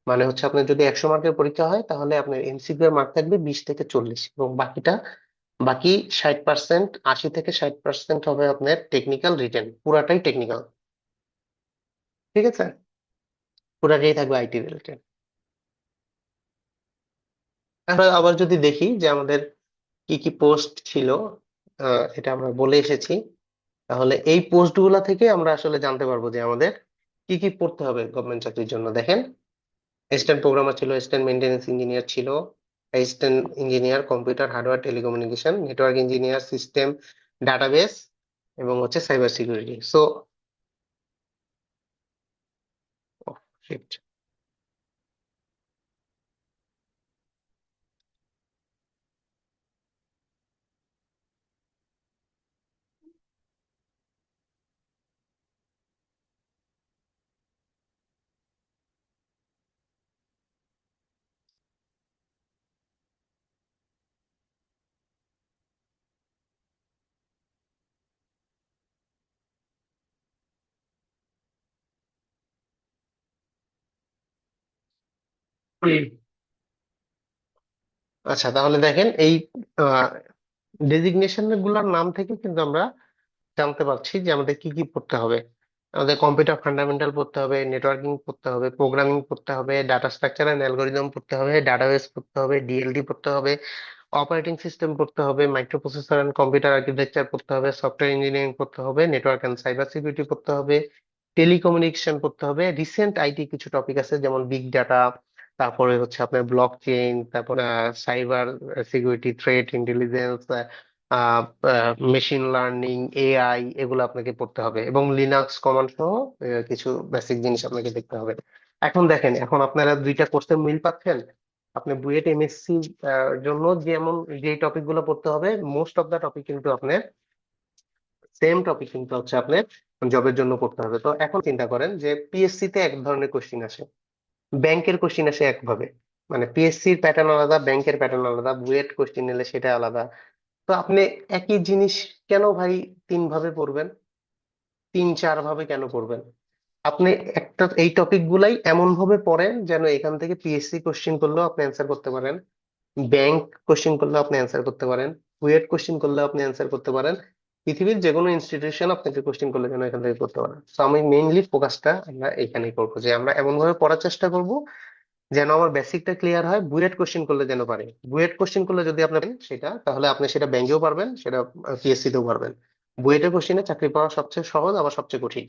মানে হচ্ছে আপনার যদি 100 মার্কের পরীক্ষা হয় তাহলে আপনার এমসিকিউ এর মার্ক থাকবে 20 থেকে 40, এবং বাকি 60%, 80 থেকে 60% হবে আপনার টেকনিক্যাল রিটেন, পুরাটাই টেকনিক্যাল। ঠিক আছে, পুরাটাই থাকবে আইটি রিলেটেড। আমরা আবার যদি দেখি যে আমাদের কি কি পোস্ট ছিল, এটা আমরা বলে এসেছি, তাহলে এই পোস্ট গুলা থেকে আমরা আসলে জানতে পারবো যে আমাদের কি কি পড়তে হবে গভর্নমেন্ট চাকরির জন্য। দেখেন, অ্যাসিস্ট্যান্ট প্রোগ্রামার ছিল, অ্যাসিস্ট্যান্ট মেইনটেনেন্স ইঞ্জিনিয়ার ছিল, assistant engineer computer hardware telecommunication, network engineer, system database, এবং হচ্ছে সাইবার সিকিউরিটি। সো আচ্ছা, তাহলে দেখেন এই ডেজিগনেশন গুলার নাম থেকে কিন্তু আমরা জানতে পারছি যে আমাদের কি কি পড়তে হবে। আমাদের কম্পিউটার ফান্ডামেন্টাল পড়তে হবে, নেটওয়ার্কিং পড়তে হবে, প্রোগ্রামিং পড়তে হবে, ডাটা স্ট্রাকচার এন্ড অ্যালগোরিদম পড়তে হবে, ডাটাবেস পড়তে হবে, ডিএলডি পড়তে হবে, অপারেটিং সিস্টেম পড়তে হবে, microprocessor and computer architecture পড়তে হবে, সফটওয়্যার ইঞ্জিনিয়ারিং পড়তে হবে, নেটওয়ার্ক এন্ড সাইবার সিকিউরিটি পড়তে হবে, টেলিকমিউনিকেশন পড়তে হবে, রিসেন্ট আইটি কিছু টপিক আছে যেমন বিগ ডাটা, তারপরে হচ্ছে আপনার ব্লক চেইন, তারপরে cyber security, threat intelligence, machine learning, AI, এগুলো আপনাকে পড়তে হবে, এবং লিনাক্স কমান্ড সহ কিছু বেসিক জিনিস আপনাকে দেখতে হবে। এখন দেখেন, এখন আপনারা দুইটা কোর্সের মিল পাচ্ছেন। আপনি বুয়েট এমএসসি জন্য যেমন যে টপিক গুলো পড়তে হবে, মোস্ট অফ দা টপিক কিন্তু আপনার সেম টপিক কিন্তু হচ্ছে আপনার জবের জন্য পড়তে হবে। তো এখন চিন্তা করেন যে পিএসসি তে এক ধরনের কোশ্চিন আসে, ব্যাংকের কোশ্চিন আসে একভাবে, মানে পিএসসির প্যাটার্ন আলাদা, ব্যাংকের প্যাটার্ন আলাদা, বুয়েট কোশ্চিন নিলে সেটা আলাদা। তো আপনি একই জিনিস কেন ভাই তিন ভাবে পড়বেন, তিন চার ভাবে কেন পড়বেন? আপনি একটা এই টপিক গুলাই এমন ভাবে পড়েন যেন এখান থেকে পিএসসি কোশ্চিন করলেও আপনি অ্যান্সার করতে পারেন, ব্যাংক কোশ্চিন করলেও আপনি অ্যান্সার করতে পারেন, বুয়েট কোশ্চিন করলেও আপনি অ্যান্সার করতে পারেন, পৃথিবীর যে কোনো ইনস্টিটিউশন আপনাকে কোশ্চিন করলে যেন এখান থেকে করতে পারেন। তো আমি মেইনলি ফোকাসটা আমরা এখানেই করবো, যে আমরা এমন ভাবে পড়ার চেষ্টা করব যেন আমার বেসিকটা ক্লিয়ার হয়, বুয়েট কোশ্চিন করলে যেন পারে। বুয়েট কোশ্চিন করলে যদি আপনি পারেন সেটা, তাহলে আপনি সেটা ব্যাংকেও পারবেন, সেটা পিএসসি তেও পারবেন। বুয়েটের কোশ্চিনে চাকরি পাওয়া সবচেয়ে সহজ, আবার সবচেয়ে কঠিন।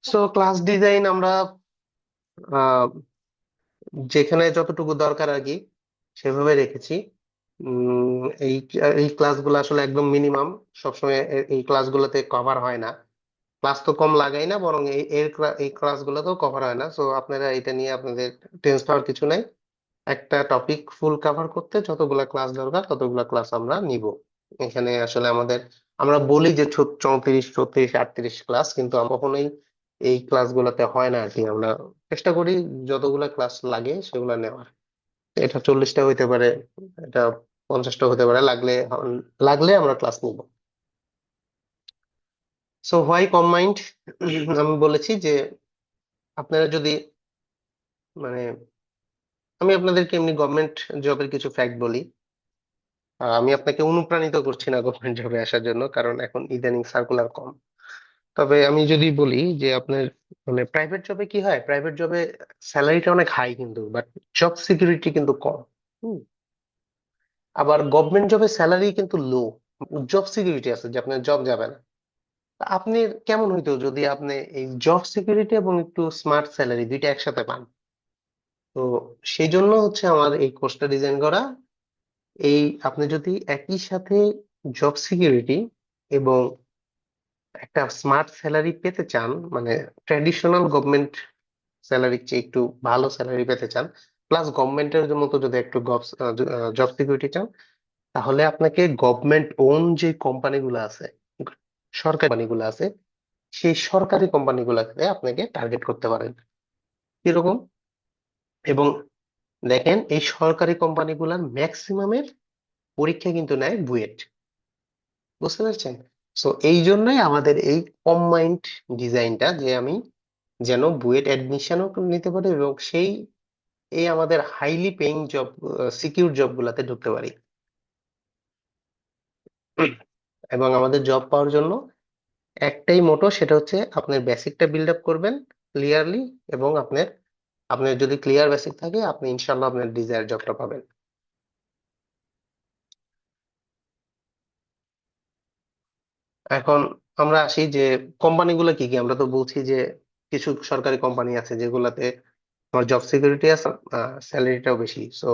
সো ক্লাস ডিজাইন আমরা আহ, যেখানে যতটুকু দরকার আর কি সেভাবে রেখেছি। এই এই ক্লাসগুলো আসলে একদম মিনিমাম, সবসময় এই ক্লাসগুলোতে কভার হয় না। ক্লাস তো কম লাগাই না, বরং এই ক্লাসগুলোতেও কভার হয় না। সো আপনারা এটা নিয়ে আপনাদের টেনশন হওয়ার কিছু নাই। একটা টপিক ফুল কভার করতে যতগুলা ক্লাস দরকার ততগুলা ক্লাস আমরা নিব। এখানে আসলে আমরা বলি যে 34, 34, 38 ক্লাস, কিন্তু আমরা কখনোই এই ক্লাসগুলোতে হয় না আর কি। আমরা চেষ্টা করি যতগুলা ক্লাস লাগে সেগুলো নেওয়ার। এটা 40টা হইতে পারে, এটা 50টা হতে পারে, লাগলে লাগলে আমরা ক্লাস নিব। সো হোয়াই কম্বাইন্ড, আমি বলেছি যে আপনারা যদি, মানে আমি আপনাদেরকে এমনি গভর্নমেন্ট জবের কিছু ফ্যাক্ট বলি। আমি আপনাকে অনুপ্রাণিত করছি না গভর্নমেন্ট জবে আসার জন্য, কারণ এখন ইদানিং সার্কুলার কম। তবে আমি যদি বলি যে আপনার, মানে প্রাইভেট জবে কি হয়, প্রাইভেট জবে স্যালারিটা অনেক হাই কিন্তু, বাট জব সিকিউরিটি কিন্তু কম। হুম। আবার গভর্নমেন্ট জবে স্যালারি কিন্তু লো, জব সিকিউরিটি আছে যে আপনার জব যাবে না। তা আপনি কেমন হইতো যদি আপনি এই জব সিকিউরিটি এবং একটু স্মার্ট স্যালারি দুইটা একসাথে পান? তো সেই জন্য হচ্ছে আমার এই কোর্সটা ডিজাইন করা। এই আপনি যদি একই সাথে জব সিকিউরিটি এবং একটা স্মার্ট স্যালারি পেতে চান, মানে ট্র্যাডিশনাল গভর্নমেন্ট স্যালারির চেয়ে একটু ভালো স্যালারি পেতে চান, প্লাস গভর্নমেন্টের মতো যদি একটু জব সিকিউরিটি চান, তাহলে আপনাকে গভর্নমেন্ট ওন যে কোম্পানিগুলো আছে, সরকারি কোম্পানিগুলো আছে, সেই সরকারি কোম্পানিগুলোকে আপনাকে টার্গেট করতে পারেন। কিরকম? এবং দেখেন, এই সরকারি কোম্পানিগুলোর ম্যাক্সিমামের পরীক্ষা কিন্তু নেয় বুয়েট। বুঝতে পারছেন? সো এই জন্যই আমাদের এই কম্বাইন্ড ডিজাইনটা, যে আমি যেন বুয়েট অ্যাডমিশনও নিতে পারি এবং এই আমাদের highly paying job, secure job গুলাতে ঢুকতে পারি। এবং আমাদের জব পাওয়ার জন্য একটাই মোটো, সেটা হচ্ছে আপনার বেসিকটা বিল্ড আপ করবেন ক্লিয়ারলি, এবং আপনার যদি ক্লিয়ার বেসিক থাকে, আপনি ইনশাল্লাহ আপনার ডিজায়ার জবটা পাবেন। এখন আমরা আসি যে কোম্পানিগুলো কি কি। আমরা তো বলছি যে কিছু সরকারি কোম্পানি আছে যেগুলাতে আমার জব সিকিউরিটি আছে, স্যালারিটাও বেশি। সো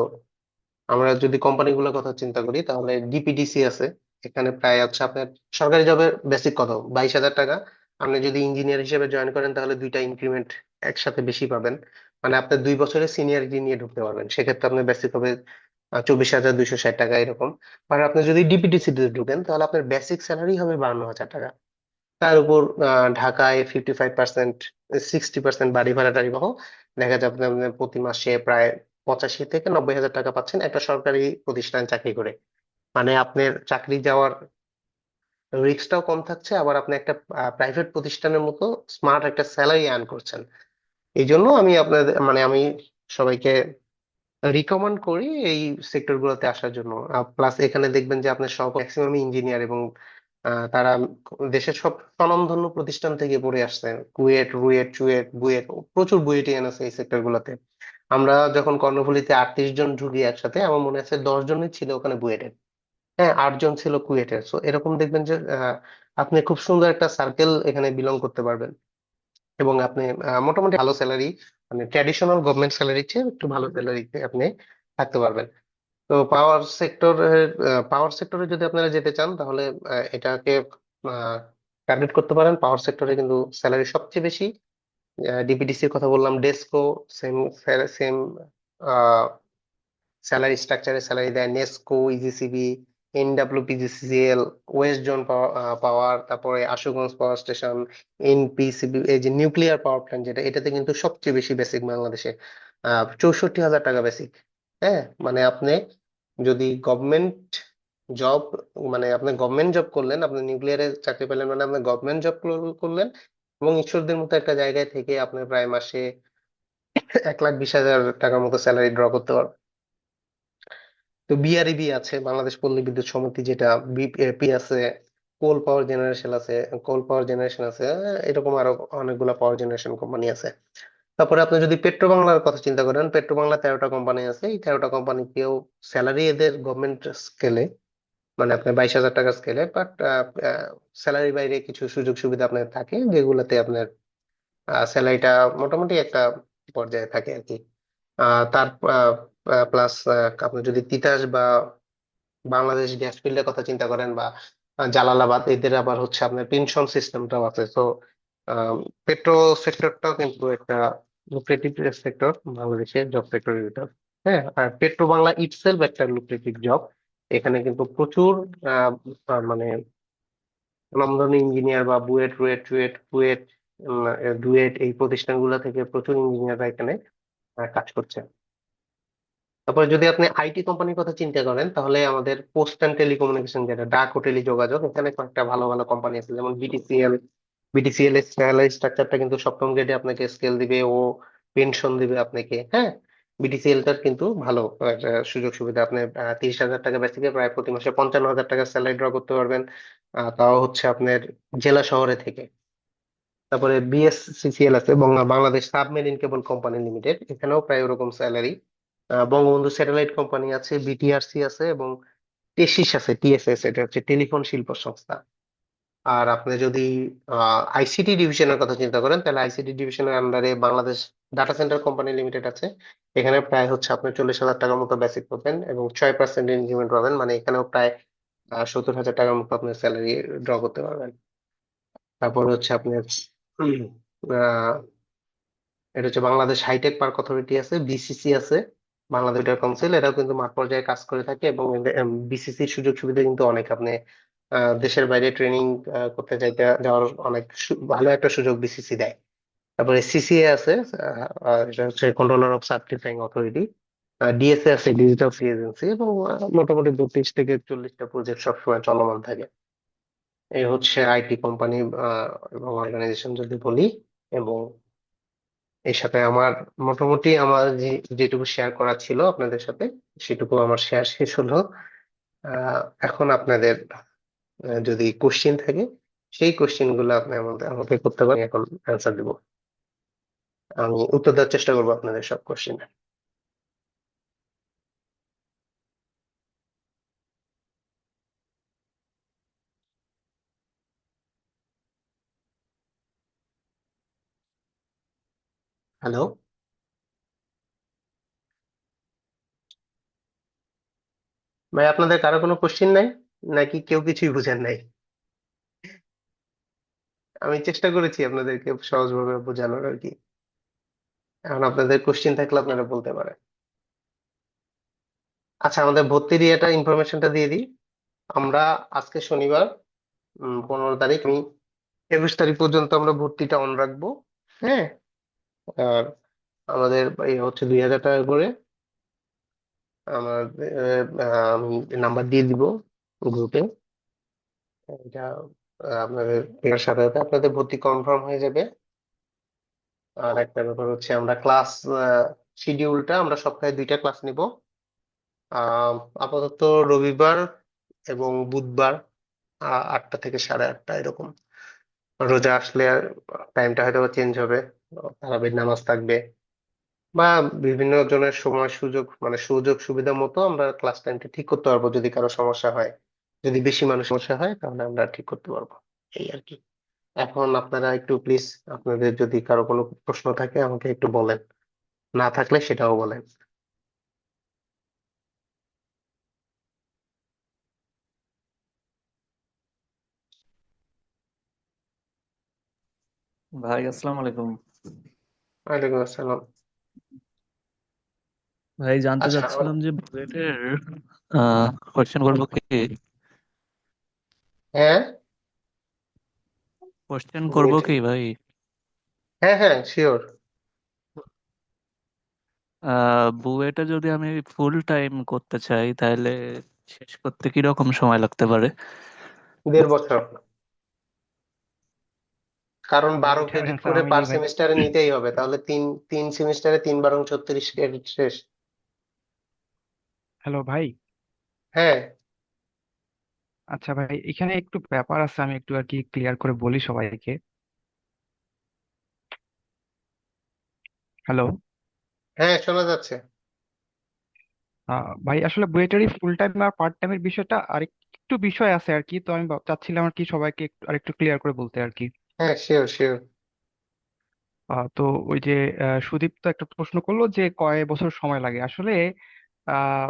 আমরা যদি কোম্পানিগুলোর কথা চিন্তা করি, তাহলে ডিপিডিসি আছে। এখানে প্রায় হচ্ছে আপনার সরকারি জবের বেসিক কত, 22,000 টাকা। আপনি যদি ইঞ্জিনিয়ার হিসেবে জয়েন করেন তাহলে দুইটা ইনক্রিমেন্ট একসাথে বেশি পাবেন, মানে আপনার 2 বছরের সিনিয়রিটি নিয়ে ঢুকতে পারবেন। সেক্ষেত্রে আপনার বেসিক হবে 24,260 টাকা এরকম। আর আপনি যদি ডিপিডিসি তে ঢুকেন তাহলে আপনার বেসিক স্যালারি হবে 52,000 টাকা। তার উপর ঢাকায় 55%, 60% বাড়ি ভাড়া টাড়ি সহ দেখা যাবে আপনি প্রতি মাসে প্রায় 85,000 থেকে 90,000 টাকা পাচ্ছেন একটা সরকারি প্রতিষ্ঠান চাকরি করে। মানে আপনার চাকরি যাওয়ার রিস্কটাও কম থাকছে, আবার আপনি একটা প্রাইভেট প্রতিষ্ঠানের মতো স্মার্ট একটা স্যালারি আর্ন করছেন। এই জন্য আমি সবাইকে রিকমেন্ড করি এই সেক্টর গুলোতে আসার জন্য। প্লাস এখানে দেখবেন যে আপনার সব ম্যাক্সিমাম ইঞ্জিনিয়ার, এবং তারা দেশের সব স্বনামধন্য প্রতিষ্ঠান থেকে পড়ে আসছে, কুয়েট, রুয়েট, চুয়েট, বুয়েট, প্রচুর বুয়েটিয়ান আছে এই সেক্টর গুলোতে। আমরা যখন কর্ণফুলীতে 38 জন ঢুকি একসাথে, আমার মনে আছে 10 জনই ছিল ওখানে বুয়েটের। হ্যাঁ, 8 জন ছিল কুয়েটের। সো এরকম দেখবেন যে আপনি খুব সুন্দর একটা সার্কেল এখানে বিলং করতে পারবেন, এবং আপনি মোটামুটি ভালো স্যালারি, মানে ট্র্যাডিশনাল গভর্নমেন্ট স্যালারির চেয়ে একটু ভালো স্যালারিতে আপনি থাকতে পারবেন। তো পাওয়ার সেক্টরে যদি আপনারা যেতে চান, তাহলে এটাকে টার্গেট করতে পারেন। পাওয়ার সেক্টরে কিন্তু স্যালারি সবচেয়ে বেশি। ডিপিডিসির কথা বললাম, ডেসকো সেম সেম স্যালারি স্ট্রাকচারে স্যালারি দেয়। NESCO, EGCB, NWPGCL, West Zone Power, তারপরে আশুগঞ্জ পাওয়ার স্টেশন, এনপিসিবি, এই যে নিউক্লিয়ার পাওয়ার প্ল্যান্ট, যেটা এটাতে কিন্তু সবচেয়ে বেশি বেসিক বাংলাদেশে 64,000 টাকা বেসিক। হ্যাঁ, মানে আপনি যদি গভর্নমেন্ট জব, মানে আপনি গভর্নমেন্ট জব করলেন, আপনি নিউক্লিয়ারে চাকরি পেলেন, মানে আপনি গভর্নমেন্ট জব করলেন, এবং ঈশ্বরদের মতো একটা জায়গায় থেকে আপনি প্রায় মাসে 1,20,000 টাকার মতো স্যালারি ড্র করতে পারবেন। তো বিআরইবি আছে, বাংলাদেশ পল্লী বিদ্যুৎ সমিতি, যেটা বিপিএপি আছে, কোল পাওয়ার জেনারেশন আছে, এরকম আরো অনেকগুলা পাওয়ার জেনারেশন কোম্পানি আছে। তারপরে আপনি যদি পেট্রো বাংলার কথা চিন্তা করেন, পেট্রো বাংলা 13টা কোম্পানি আছে। এই 13টা কোম্পানিকেও স্যালারি এদের গভর্নমেন্ট স্কেলে, মানে আপনার 22,000 টাকা স্কেলে, বাট স্যালারি বাইরে কিছু সুযোগ সুবিধা আপনার থাকে, যেগুলোতে আপনার স্যালারিটা মোটামুটি একটা পর্যায়ে থাকে আর কি। তার প্লাস আপনি যদি তিতাস বা বাংলাদেশ গ্যাস ফিল্ডের কথা চিন্তা করেন, বা জালালাবাদ, এদের আবার হচ্ছে আপনার পেনশন সিস্টেমটাও আছে। তো পেট্রো সেক্টরটাও কিন্তু একটা লুক্রেটিভ সেক্টর বাংলাদেশের জব সেক্টরের ভিতর। হ্যাঁ, আর পেট্রো বাংলা ইটসেলফ একটা লুক্রেটিভ জব। এখানে কিন্তু প্রচুর মানে রমরমা ইঞ্জিনিয়ার বা বুয়েট রুয়েট টুয়েট কুয়েট ডুয়েট, এই প্রতিষ্ঠানগুলো থেকে প্রচুর ইঞ্জিনিয়াররা এখানে কাজ করছে। তারপরে যদি আপনি আইটি কোম্পানির কথা চিন্তা করেন, তাহলে আমাদের পোস্ট অ্যান্ড টেলিকমিউনিকেশন, যেটা ডাক ও টেলিযোগাযোগ, এখানে কয়েকটা ভালো ভালো কোম্পানি আছে, যেমন বিটিসিএল। বিটিসিএল এর স্যালারি স্ট্রাকচারটা কিন্তু সপ্তম গ্রেডে আপনাকে স্কেল দিবে, ও পেনশন দিবে আপনাকে। হ্যাঁ, বিটিসিএল টার কিন্তু ভালো একটা সুযোগ সুবিধা। আপনি 30,000 টাকা বেসিকে প্রায় প্রতি মাসে 55,000 টাকা স্যালারি ড্র করতে পারবেন, তাও হচ্ছে আপনার জেলা শহরে থেকে। তারপরে বিএসসিসিএল আছে, Bangladesh submarine cable company limited, এখানেও প্রায় ওরকম স্যালারি। বঙ্গবন্ধু স্যাটেলাইট কোম্পানি আছে, বিটিআরসি আছে, এবং টেসিস আছে, টিএসএস, এটা হচ্ছে টেলিফোন শিল্প সংস্থা। আর আপনি যদি আইসিটি ডিভিশনের কথা চিন্তা করেন, তাহলে আইসিটি ডিভিশনের আন্ডারে Bangladesh data centre company limited আছে। এখানে প্রায় হচ্ছে আপনি 40,000 টাকার মতো বেসিক পাবেন, এবং 6% ইনক্রিমেন্ট পাবেন, মানে এখানেও প্রায় 70,000 টাকার মতো আপনি স্যালারি ড্র করতে পারবেন। তারপর হচ্ছে আপনার উম, আহ, এটা হচ্ছে বাংলাদেশ হাইটেক পার্ক অথরিটি আছে, বিসিসি আছে, বাংলাদেশ কম্পিউটার কাউন্সিল, এরাও কিন্তু মাঠ পর্যায়ে কাজ করে থাকে। এবং বিসিসির সুযোগ সুবিধা কিন্তু অনেক। আপনি দেশের বাইরে ট্রেনিং করতে চাইতে যাওয়ার অনেক ভালো একটা সুযোগ বিসিসি দেয়। তারপরে সিসিএ আছে, এটা হচ্ছে controller of certifying authority. DSA আছে, ডিজিটাল ফ্রি এজেন্সি, এবং মোটামুটি 32 থেকে 40টা প্রজেক্ট সবসময় চলমান থাকে। এই হচ্ছে আইটি কোম্পানি এবং অর্গানাইজেশন যদি বলি। এবং এর সাথে আমার মোটামুটি আমার যেটুকু শেয়ার করা ছিল আপনাদের সাথে, সেটুকু আমার শেয়ার শেষ হলো। আহ, এখন আপনাদের যদি কোশ্চিন থাকে, সেই কোশ্চিন গুলো আপনি আমাকে করতে পারেন, এখন অ্যান্সার দিব। আমি উত্তর দেওয়ার চেষ্টা করবো আপনাদের সব কোশ্চিন। হ্যালো, ভাই, আপনাদের কারো কোনো কোশ্চিন নাই, নাকি কেউ কিছুই বুঝেন নাই? আমি চেষ্টা করেছি আপনাদেরকে সহজভাবে বোঝানোর আর কি। এখন আপনাদের কোশ্চিন থাকলে আপনারা বলতে পারেন। আচ্ছা, আমাদের ভর্তির ইয়েটা ইনফরমেশনটা দিয়ে দিই। আমরা আজকে শনিবার, 15 তারিখ, আমি 21 তারিখ পর্যন্ত আমরা ভর্তিটা অন রাখবো। হ্যাঁ, আর আমাদের ইয়ে হচ্ছে 2,000 টাকা করে। আমার আমি নাম্বার দিয়ে দিব গ্রুপে। এটা আপনাদের এর সাথে সাথে আপনাদের ভর্তি কনফার্ম হয়ে যাবে। আর একটা ব্যাপার হচ্ছে, আমরা ক্লাস শিডিউলটা আমরা সপ্তাহে 2টা ক্লাস নিব। আহ, আপাতত রবিবার এবং বুধবার 8টা থেকে 8:30 এরকম। রোজা আসলে টাইমটা হয়তো চেঞ্জ হবে, তারাবির নামাজ থাকবে, বা বিভিন্ন জনের সময় সুযোগ, মানে সুযোগ সুবিধা মতো আমরা ক্লাস টাইমটা ঠিক করতে পারবো যদি কারো সমস্যা হয়। যদি বেশি মানুষ সমস্যা হয় তাহলে আমরা ঠিক করতে পারবো, এই আর কি। এখন আপনারা একটু প্লিজ, আপনাদের যদি কারো কোনো প্রশ্ন থাকে আমাকে একটু বলেন, না থাকলে সেটাও বলেন। ভাই আসসালামু আলাইকুম। ওয়ালাইকুম আসসালাম। ভাই জানতে আচ্ছা চাচ্ছিলাম যে বুয়েটের কোশ্চেন করবো কি? হ্যাঁ, কোশ্চেন করবো বুয়েটে, কি ভাই? হ্যাঁ হ্যাঁ শিওর। বুয়েটে যদি আমি ফুল টাইম করতে চাই তাহলে শেষ করতে কিরকম সময় লাগতে পারে? 1.5 বছর। কারণ ভাই 12 ক্রেডিট অ্যান্সার করে আমি পার দিই ভাই। সেমিস্টারে নিতেই হবে, তাহলে তিন তিন সেমিস্টারে 3 × 36 ক্রেডিট শেষ। হ্যালো ভাই। হ্যাঁ আচ্ছা ভাই, এখানে একটু ব্যাপার আছে, আমি একটু আর কি ক্লিয়ার করে বলি সবাইকে। হ্যালো। হ্যাঁ শোনা যাচ্ছে। ভাই আসলে বুয়েটেরই ফুল টাইম আর পার্ট টাইমের বিষয়টা আর একটু বিষয় আছে আর কি, তো আমি চাচ্ছিলাম আর কি সবাইকে আর একটু ক্লিয়ার করে বলতে আর কি। হ্যাঁ শিওর শিওর। তো ওই যে সুদীপ তো একটা প্রশ্ন করলো যে কয় বছর সময় লাগে আসলে। আহ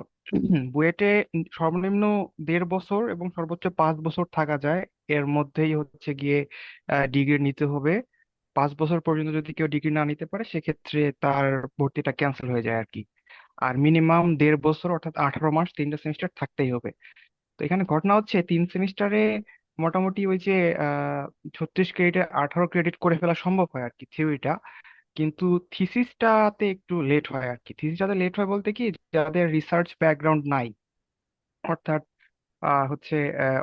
বুয়েটে সর্বনিম্ন 1.5 বছর এবং সর্বোচ্চ 5 বছর থাকা যায়। এর মধ্যেই হচ্ছে গিয়ে ডিগ্রি নিতে হবে। 5 বছর পর্যন্ত যদি কেউ ডিগ্রি না নিতে পারে সেক্ষেত্রে তার ভর্তিটা ক্যান্সেল হয়ে যায় আর কি। আর মিনিমাম 1.5 বছর অর্থাৎ 18 মাস 3টা সেমিস্টার থাকতেই হবে। তো এখানে ঘটনা হচ্ছে 3 সেমিস্টারে মোটামুটি ওই যে 36 ক্রেডিটে 18 ক্রেডিট করে ফেলা সম্ভব হয় আর কি থিওরিটা। কিন্তু থিসিসটাতে একটু লেট হয় আর কি। থিসিসটাতে লেট হয় বলতে কি, যাদের রিসার্চ ব্যাকগ্রাউন্ড নাই, অর্থাৎ হচ্ছে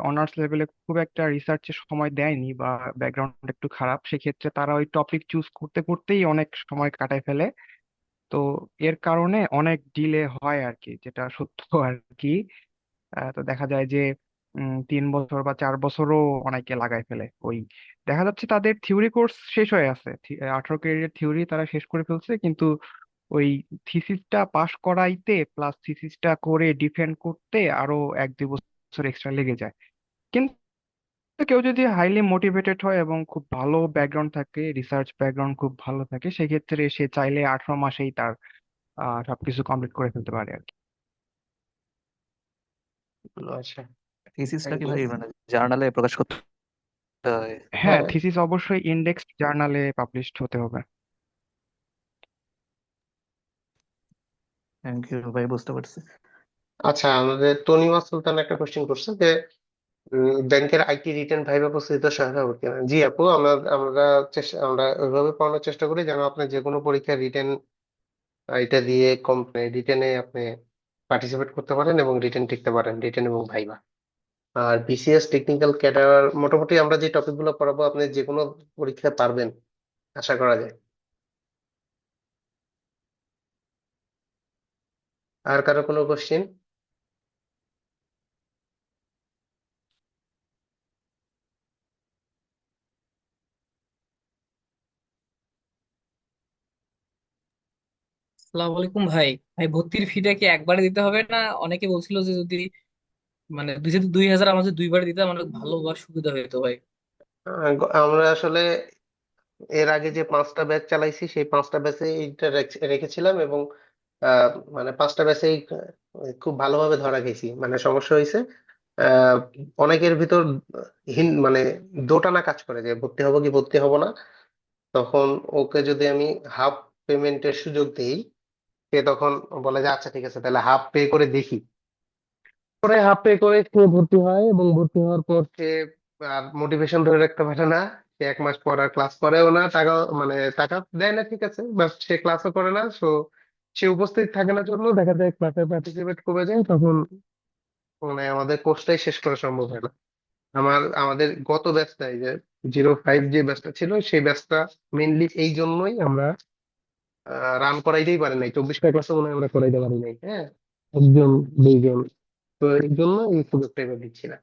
অনার্স লেভেলে খুব একটা রিসার্চের সময় দেয়নি বা ব্যাকগ্রাউন্ড একটু খারাপ, সেক্ষেত্রে তারা ওই টপিক চুজ করতে করতেই অনেক সময় কাটায় ফেলে। তো এর কারণে অনেক ডিলে হয় আর কি, যেটা সত্য আর কি। তো দেখা যায় যে 3 বছর বা 4 বছরও অনেকে লাগায় ফেলে ওই। দেখা যাচ্ছে তাদের থিওরি কোর্স শেষ হয়ে আছে, 18 ক্রেডিটের থিওরি তারা শেষ করে ফেলছে, কিন্তু ওই থিসিসটা পাশ করাইতে প্লাস থিসিসটা করে ডিফেন্ড করতে আরো 1-2 বছর এক্সট্রা লেগে যায়। কিন্তু কেউ যদি হাইলি মোটিভেটেড হয় এবং খুব ভালো ব্যাকগ্রাউন্ড থাকে, রিসার্চ ব্যাকগ্রাউন্ড খুব ভালো থাকে, সেক্ষেত্রে সে চাইলে 18 মাসেই তার সবকিছু কমপ্লিট করে ফেলতে পারে আর কি। আচ্ছা, থিসিসটা থ্যাংক কি ইউ। ভাই মানে জার্নালে প্রকাশ করতে হয়? হ্যাঁ, হ্যাঁ থিসিস অবশ্যই ইন্ডেক্স জার্নালে পাবলিশড হতে হবে। থ্যাংক ইউ ভাই, বুঝতে পারছি। আচ্ছা, আমাদের তনিমা সুলতান একটা কোশ্চেন করছে যে ব্যাংকের আইটি রিটার্ন ভাইবা প্রস্তুতিতে সহায়তা হবে কিনা। জি আপু, আমরা আমরা আমরা ওইভাবে পড়ানোর চেষ্টা করি যেন আপনি যে কোনো পরীক্ষার রিটেন এটা দিয়ে কম রিটেনে আপনি পার্টিসিপেট করতে পারেন এবং রিটেন টিকতে পারেন, রিটেন এবং ভাইবা। আর বিসিএস টেকনিক্যাল ক্যাডার মোটামুটি আমরা যে টপিক গুলো পড়াবো আপনি যে কোনো পরীক্ষায় পারবেন আশা করা যায়। আর কারো কোনো কোশ্চেন? আসসালামু আলাইকুম ভাই। ভাই ভর্তির ফিটা কি একবারে দিতে হবে না? অনেকে বলছিল যে যদি মানে 2,000 আমাদের দুইবার দিতে মানে ভালো বা সুবিধা হতো ভাই। আমরা আসলে এর আগে যে 5টা ব্যাচ চালাইছি সেই 5টা ব্যাচে এইটা রেখেছিলাম এবং আহ, মানে 5টা ব্যাচেই খুব ভালোভাবে ধরা খেয়েছি। মানে সমস্যা হয়েছে, আহ, অনেকের ভিতর মানে দোটানা কাজ করে যে ভর্তি হবো কি ভর্তি হব না। তখন ওকে যদি আমি হাফ পেমেন্টের সুযোগ দিই, সে তখন বলে যে আচ্ছা ঠিক আছে তাহলে হাফ পে করে দেখি। পরে হাফ পে করে সে ভর্তি হয় এবং ভর্তি হওয়ার পর সে আর মোটিভেশন ধরে রাখতে পারে না। সে 1 মাস পর আর ক্লাস করেও না, টাকা মানে টাকা দেয় না ঠিক আছে, বাট সে ক্লাসও করে না। সো সে উপস্থিত থাকে না, জন্য দেখা যায় ক্লাসে পার্টিসিপেট কমে যায়, তখন মানে আমাদের কোর্সটাই শেষ করা সম্ভব হয় না। আমাদের গত ব্যাচটা, এই যে 05 যে ব্যাচটা ছিল সেই ব্যাচটা মেইনলি এই জন্যই আমরা রান করাইতেই পারি নাই, 24টা ক্লাসে মনে হয় আমরা করাইতে পারি নাই। হ্যাঁ, একজন দুইজন, তো এই জন্য এই সুযোগটা এবার দিচ্ছি না।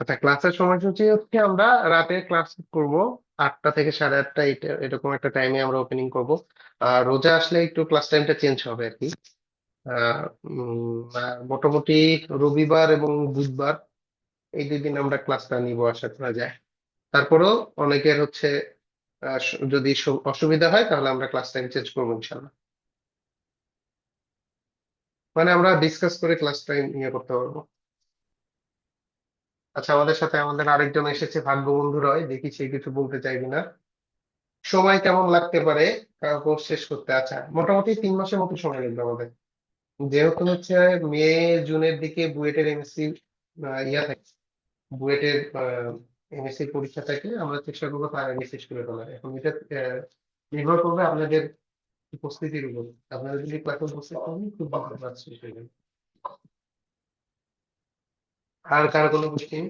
আচ্ছা, ক্লাসের সময়সূচি হচ্ছে আমরা রাতে ক্লাস করব 8টা থেকে 8:30, এরকম একটা টাইমে আমরা ওপেনিং করব। আর রোজা আসলে একটু ক্লাস টাইমটা চেঞ্জ হবে আর কি। আর মোটামুটি রবিবার এবং বুধবার এই 2 দিন আমরা ক্লাসটা নিব আশা করা যায়। তারপরেও অনেকের হচ্ছে যদি অসুবিধা হয় তাহলে আমরা ক্লাস টাইম চেঞ্জ করবো ইনশাল্লাহ। মানে আমরা ডিসকাস করে ক্লাস টাইম ইয়ে করতে পারবো। আচ্ছা, আমাদের সাথে আমাদের আরেকজন এসেছে, ভাগ্যবন্ধু রয়, দেখি সে কিছু বলতে চাই কিনা। সময় কেমন লাগতে পারে কোর্স শেষ করতে? আচ্ছা, মোটামুটি 3 মাসের মতো সময় লাগবে আমাদের, যেহেতু হচ্ছে মে জুনের দিকে বুয়েটের এমএসসি ইয়া থাকে, বুয়েটের এমএসসি পরীক্ষা থাকে। আমরা চেষ্টা করবো তার আগে শেষ করে ফেলার। এখন এটা নির্ভর করবে আপনাদের উপস্থিতির উপর। আপনারা যদি ক্লাসে উপস্থিত থাকেন খুব ভালো ক্লাস শেষ হয়ে যাবে। আর কার কোনো কোশ্চেন?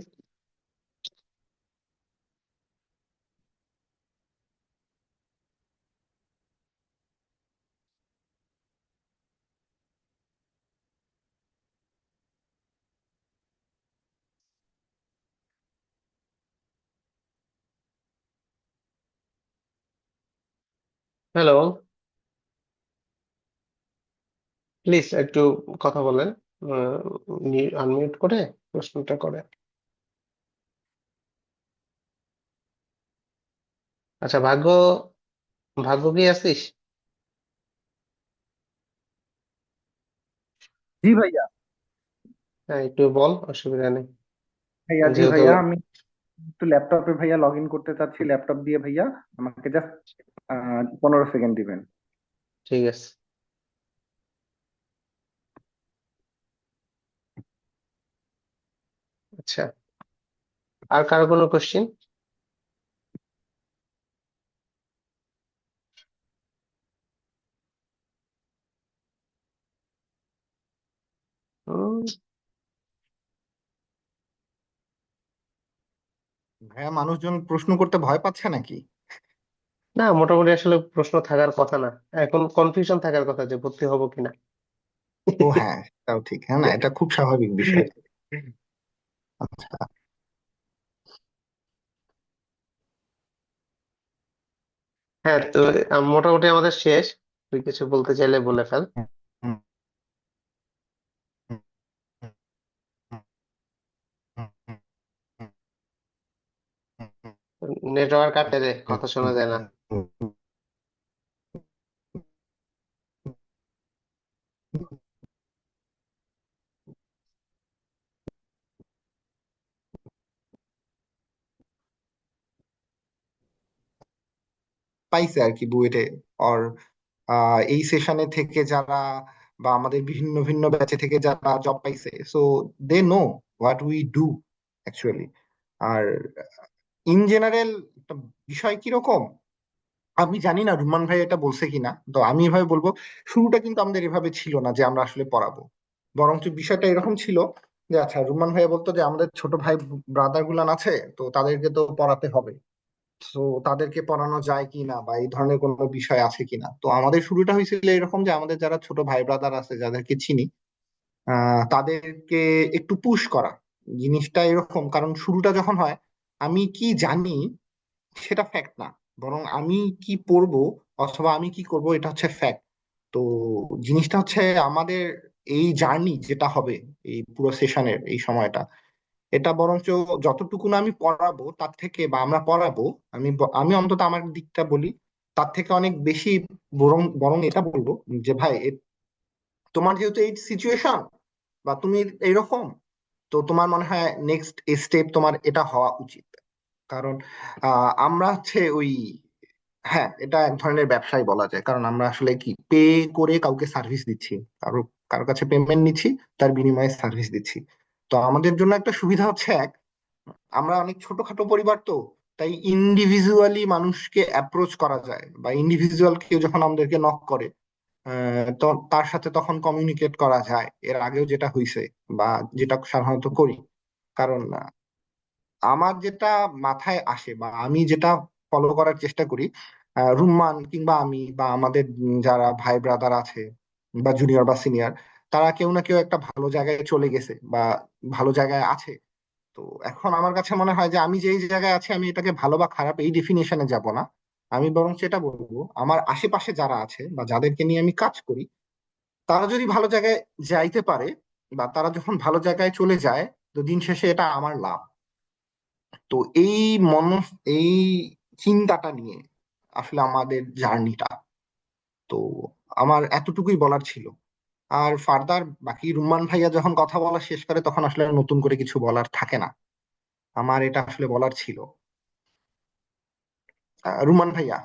হ্যালো, প্লিজ একটু কথা বলেন, আনমিউট করে প্রশ্নটা করে। আচ্ছা, ভাগ্য, ভাগ্য কি আছিস? জি ভাইয়া। হ্যাঁ, একটু বল, অসুবিধা নেই। ভাইয়া জি যেহেতু, ভাইয়া, আমি একটু ল্যাপটপে ভাইয়া লগ ইন করতে চাচ্ছি, ল্যাপটপ দিয়ে ভাইয়া। আমাকে জাস্ট 15 সেকেন্ড দিবেন। ঠিক আছে। আচ্ছা, আর কারো কোনো কোশ্চেন? ভাইয়া, মানুষজন প্রশ্ন করতে ভয় পাচ্ছে নাকি? না, মোটামুটি আসলে প্রশ্ন থাকার কথা না, এখন কনফিউশন থাকার কথা যে ভর্তি হব কিনা। ও হ্যাঁ, তাও ঠিক। হ্যাঁ, না, এটা খুব স্বাভাবিক বিষয়। আচ্ছা। হ্যাঁ, তো মোটামুটি আমাদের শেষ। তুই কিছু বলতে চাইলে বলে ফেল। হুম, হুম, হুম, হুম, হুম, হুম, হুম, হুম, নেটওয়ার্ক কাটে রে, হুম, কথা শোনা হুম, যায় না। হুম, হুম, হুম, হুম। পাইছে আর কি বুয়েটে। আর এই সেশনে থেকে যারা বা আমাদের ভিন্ন ভিন্ন ব্যাচে থেকে যারা জব পাইছে, so they know what we do actually. আর ইন জেনারেল বিষয় কিরকম আমি জানি না, রুমান ভাই এটা বলছে কিনা, তো আমি এভাবে বলবো। শুরুটা কিন্তু আমাদের এভাবে ছিল না যে আমরা আসলে পড়াবো, বরঞ্চ বিষয়টা এরকম ছিল যে আচ্ছা, রুমান ভাই বলতো যে আমাদের ছোট ভাই ব্রাদার গুলান আছে, তো তাদেরকে তো পড়াতে হবে। তো তাদেরকে পড়ানো যায় কি না বা এই ধরনের কোনো বিষয় আছে কিনা। তো আমাদের শুরুটা হয়েছিল এরকম যে আমাদের যারা ছোট ভাই ব্রাদার আছে যাদেরকে চিনি, তাদেরকে একটু পুশ করা। জিনিসটা এরকম, কারণ শুরুটা যখন হয় আমি কি জানি সেটা ফ্যাক্ট না, বরং আমি কি পড়বো অথবা আমি কি করব এটা হচ্ছে ফ্যাক্ট। তো জিনিসটা হচ্ছে আমাদের এই জার্নি যেটা হবে এই পুরো সেশনের এই সময়টা, এটা বরঞ্চ যতটুকু না আমি পড়াবো তার থেকে বা আমরা পড়াবো, আমি অন্তত আমার দিকটা বলি, তার থেকে অনেক বেশি বরং বরং এটা বলবো যে ভাই তোমার যেহেতু এই সিচুয়েশন বা তুমি এইরকম, তো তোমার মনে হয় নেক্সট স্টেপ তোমার এটা হওয়া উচিত। কারণ আমরা হচ্ছে ওই, হ্যাঁ, এটা এক ধরনের ব্যবসায় বলা যায়, কারণ আমরা আসলে কি পে করে কাউকে সার্ভিস দিচ্ছি, কারো কাছে পেমেন্ট নিচ্ছি, তার বিনিময়ে সার্ভিস দিচ্ছি। তো আমাদের জন্য একটা সুবিধা হচ্ছে আমরা অনেক ছোটখাটো পরিবার, তো তাই ইন্ডিভিজুয়ালি মানুষকে অ্যাপ্রোচ করা যায় বা ইন্ডিভিজুয়াল কেউ যখন আমাদেরকে নক করে, তো তার সাথে তখন কমিউনিকেট করা যায়। এর আগেও যেটা হয়েছে বা যেটা সাধারণত করি। কারণ আমার যেটা মাথায় আসে বা আমি যেটা ফলো করার চেষ্টা করি, রুম্মান কিংবা আমি বা আমাদের যারা ভাই ব্রাদার আছে বা জুনিয়র বা সিনিয়র, তারা কেউ না কেউ একটা ভালো জায়গায় চলে গেছে বা ভালো জায়গায় আছে। তো এখন আমার কাছে মনে হয় যে আমি যেই জায়গায় আছি আমি এটাকে ভালো বা খারাপ এই ডেফিনেশনে যাব না। আমি বরং সেটা বলবো আমার আশেপাশে যারা আছে বা যাদেরকে নিয়ে আমি কাজ করি তারা যদি ভালো জায়গায় যাইতে পারে বা তারা যখন ভালো জায়গায় চলে যায়, তো দিন শেষে এটা আমার লাভ। তো এই মন এই চিন্তাটা নিয়ে আসলে আমাদের জার্নিটা। তো আমার এতটুকুই বলার ছিল। আর ফার্দার বাকি রুম্মান ভাইয়া যখন কথা বলা শেষ করে তখন আসলে আর নতুন করে কিছু বলার থাকে না। আমার এটা আসলে বলার ছিল। রুম্মান ভাইয়া।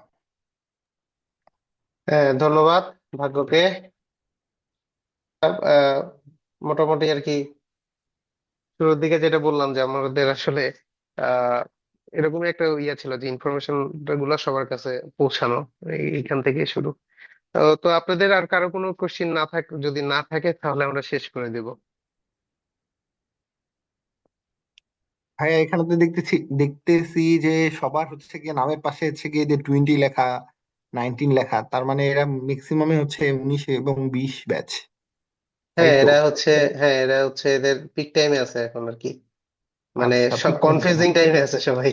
হ্যাঁ, ধন্যবাদ ভাগ্যকে। আহ, মোটামুটি আর কি শুরুর দিকে যেটা বললাম যে আমাদের আসলে আহ এরকমই একটা ইয়ে ছিল যে ইনফরমেশন গুলো সবার কাছে পৌঁছানো, এইখান থেকে শুরু। তো আপনাদের আর কারো কোনো কোশ্চিন না থাকে, যদি না থাকে তাহলে আমরা শেষ করে দেব। ভাইয়া এখানে তো দেখতেছি যে সবার হচ্ছে গিয়ে নামের পাশে হচ্ছে গিয়ে যে 20 লেখা, 19 লেখা, তার মানে এরা ম্যাক্সিমামে হচ্ছে 19 এবং 20 ব্যাচ, তাই হ্যাঁ, তো? এরা হচ্ছে এদের পিক টাইমে আছে এখন আর কি, মানে আচ্ছা, সব ঠিক আছে। কনফিউজিং টাইমে আছে সবাই।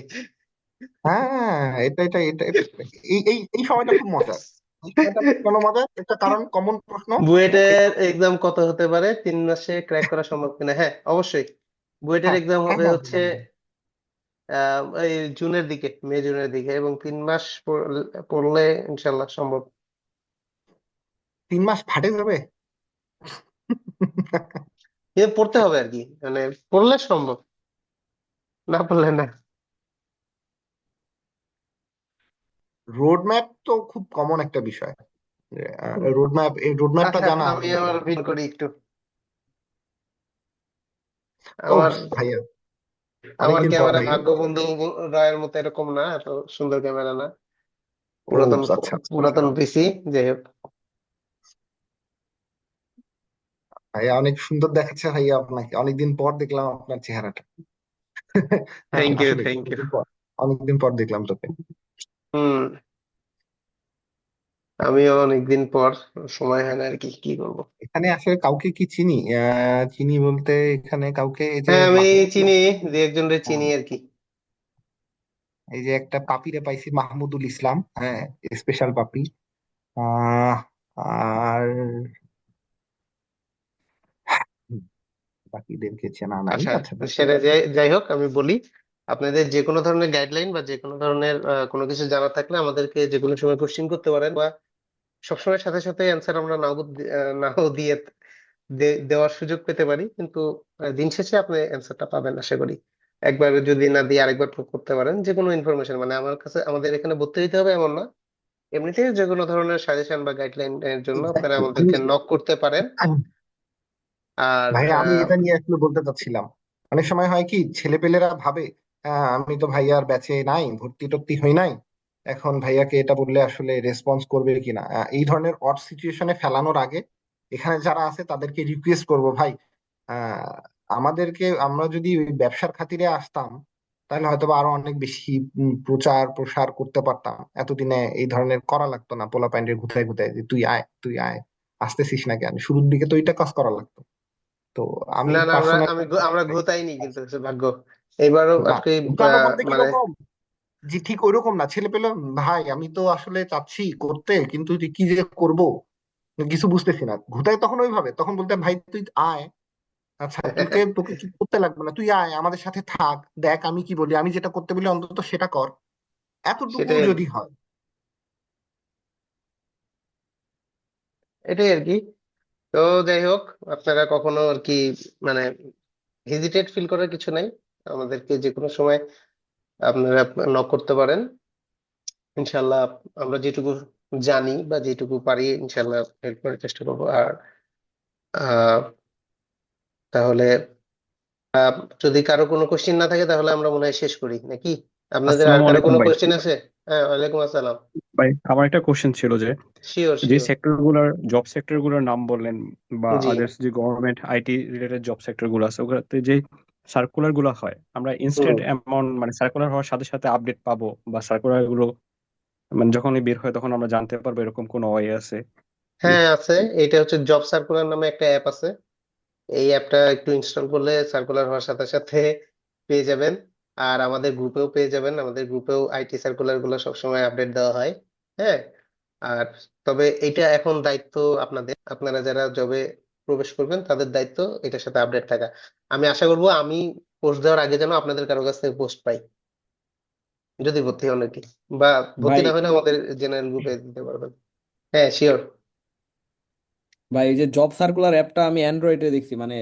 হ্যাঁ, এটা এই এই এই সময়টা খুব মজার। এই সময়টা কেন মজার? একটা কারণ, কমন প্রশ্ন। বুয়েটের এক্সাম কত হতে পারে, 3 মাসে ক্র্যাক করা সম্ভব কিনা? হ্যাঁ, অবশ্যই। বুয়েটের হ্যাঁ, এক্সাম কেন হবে হবে হচ্ছে না? এই জুনের দিকে, মে জুনের দিকে, এবং 3 মাস পড়লে ইনশাল্লাহ সম্ভব। 3 মাস ফাটে যাবে। কিন্তু পড়তে হবে আর কি, মানে পড়লে সম্ভব, না পড়লে না। রোড ম্যাপ তো খুব কমন একটা বিষয়। এই রোড ম্যাপটা আচ্ছা, জানা। আমি আমার ভিন করি একটু। ও আমার ভাইয়া, আমার অনেকদিন পর ক্যামেরা ভাইয়া। ভাগ্যবন্ধু রায়ের মতো এরকম না, এত সুন্দর ক্যামেরা না, ও পুরাতন আচ্ছা আচ্ছা আচ্ছা। পুরাতন পিসি। যাই হোক। ভাইয়া অনেক সুন্দর দেখাচ্ছে ভাইয়া, আপনাকে অনেকদিন পর দেখলাম আপনার চেহারাটা। হ্যাঁ থ্যাংক ইউ, আসলে থ্যাংক ইউ। অনেকদিন পর দেখলাম তোকে। হুম। আমিও অনেকদিন পর, সময় হয় না আর কি, কি করব। এখানে আসলে কাউকে কি চিনি? চিনি বলতে এখানে কাউকে, এই যে হ্যাঁ, আমি মাহমুদুল। চিনি, দু একজনরে হ্যাঁ, চিনি আর কি। এই যে একটা পাপিরে পাইছি, মাহমুদুল ইসলাম, হ্যাঁ, স্পেশাল পাপি। আহ আর বাকিদেরকে চেনা নাই। আচ্ছা, আচ্ছা বেশ। সেটা যাই হোক, আমি বলি, আপনাদের যে কোনো ধরনের গাইডলাইন বা যে কোনো ধরনের কোনো কিছু জানার থাকলে আমাদেরকে যে কোনো সময় কোশ্চিন করতে পারেন, বা সবসময় সাথে সাথে অ্যান্সার আমরা নাও দিয়ে দেওয়ার সুযোগ পেতে পারি, কিন্তু দিন শেষে আপনি অ্যান্সারটা পাবেন আশা করি। একবার যদি না দিয়ে আরেকবার করতে পারেন, যে কোনো ইনফরমেশন, মানে আমার কাছে আমাদের এখানে ভর্তি হইতে হবে এমন না, এমনিতেই যে কোনো ধরনের সাজেশন বা গাইডলাইন এর জন্য আপনারা এক্স্যাক্টলি আমাদেরকে নক করতে পারেন। আর ভাইয়া আমি এটা নিয়ে আসলে বলতে চাচ্ছিলাম। অনেক সময় হয় কি, ছেলেপেলেরা ভাবে আমি তো ভাইয়ার ব্যাচে নাই, ভর্তি টর্তি হই নাই, এখন ভাইয়াকে এটা বললে আসলে রেসপন্স করবে কিনা, এই ধরনের অড সিচুয়েশনে ফেলানোর আগে এখানে যারা আছে তাদেরকে রিকোয়েস্ট করব, ভাই আহ আমাদেরকে, আমরা যদি ওই ব্যবসার খাতিরে আসতাম তাহলে হয়তো বা আরো অনেক বেশি প্রচার প্রসার করতে পারতাম। এতদিনে এই ধরনের করা লাগতো না, পোলা প্যান্ডের ঘুতায় ঘুতায় যে তুই আয় তুই আয়, আসতেছিস না কেন, শুরুর দিকে তো এটা কাজ করা লাগতো। তো আমি না, না, পার্সোনাল, আমরা ঘুতাইনি কিন্তু, হচ্ছে ভাগ্য। এইবারও না আর কি ঘুটানো বলতে মানে কিরকম, যে ঠিক ওইরকম না, ছেলে পেলে, ভাই আমি তো আসলে চাচ্ছি করতে কিন্তু যে কি যে করব কিছু বুঝতেছি না, ঘুটাই তখন ওইভাবে, তখন বলতে ভাই তুই আয়, আচ্ছা তোকে কি করতে লাগবে না, তুই আয় আমাদের সাথে থাক, দেখ আমি কি বলি, আমি যেটা করতে বলি অন্তত সেটা কর, এতটুকু সেটাই আর কি, যদি হয়। এটাই আর কি। তো যাই হোক, আপনারা কখনো আর কি মানে হেজিটেট ফিল করার কিছু নাই, আমাদেরকে যে কোনো সময় আপনারা নক করতে পারেন। ইনশাল্লাহ আমরা যেটুকু জানি বা যেটুকু পারি ইনশাল্লাহ হেল্প করার চেষ্টা করবো। আর আহ, তাহলে যদি কারো কোনো কোশ্চিন না থাকে তাহলে আমরা মনে হয় শেষ করি নাকি? আপনাদের আর আসসালামু কারো আলাইকুম কোনো ভাই। কোশ্চিন আছে? হ্যাঁ, ওয়ালাইকুম আসসালাম। ভাই আমার একটা কোশ্চেন ছিল যে শিওর, যে শিওর। সেক্টর গুলার জব সেক্টর গুলোর নাম বললেন বা জি। আদার্স যে government IT related job sector গুলো আছে ওগুলোতে যে সার্কুলার গুলো হয় আমরা হুম। ইনস্ট্যান্ট অ্যামাউন্ট মানে সার্কুলার হওয়ার সাথে সাথে আপডেট পাবো বা সার্কুলার গুলো মানে যখনই বের হয় তখন আমরা জানতে পারবো এরকম কোনো ওয়ে আছে কি? হ্যাঁ, আছে। এটা হচ্ছে জব সার্কুলার নামে একটা অ্যাপ আছে। এই অ্যাপটা একটু ইনস্টল করলে সার্কুলার হওয়ার সাথে সাথে পেয়ে যাবেন, আর আমাদের গ্রুপেও পেয়ে যাবেন। আমাদের গ্রুপেও আইটি সার্কুলার গুলো সবসময় আপডেট দেওয়া হয়। হ্যাঁ। আর তবে এটা এখন দায়িত্ব আপনাদের, আপনারা যারা জবে প্রবেশ করবেন তাদের দায়িত্ব এটার সাথে আপডেট থাকা। আমি আশা করবো আমি পোস্ট দেওয়ার আগে যেন আপনাদের কারো কাছ থেকে পোস্ট পাই, যদি ভর্তি হন আর কি, বা ভর্তি ভাই না হলে আমাদের জেনারেল গ্রুপে দিতে পারবেন। হ্যাঁ, শিওর। ভাই এই যে জব সার্কুলার অ্যাপটা আমি অ্যান্ড্রয়েডে দেখছি, মানে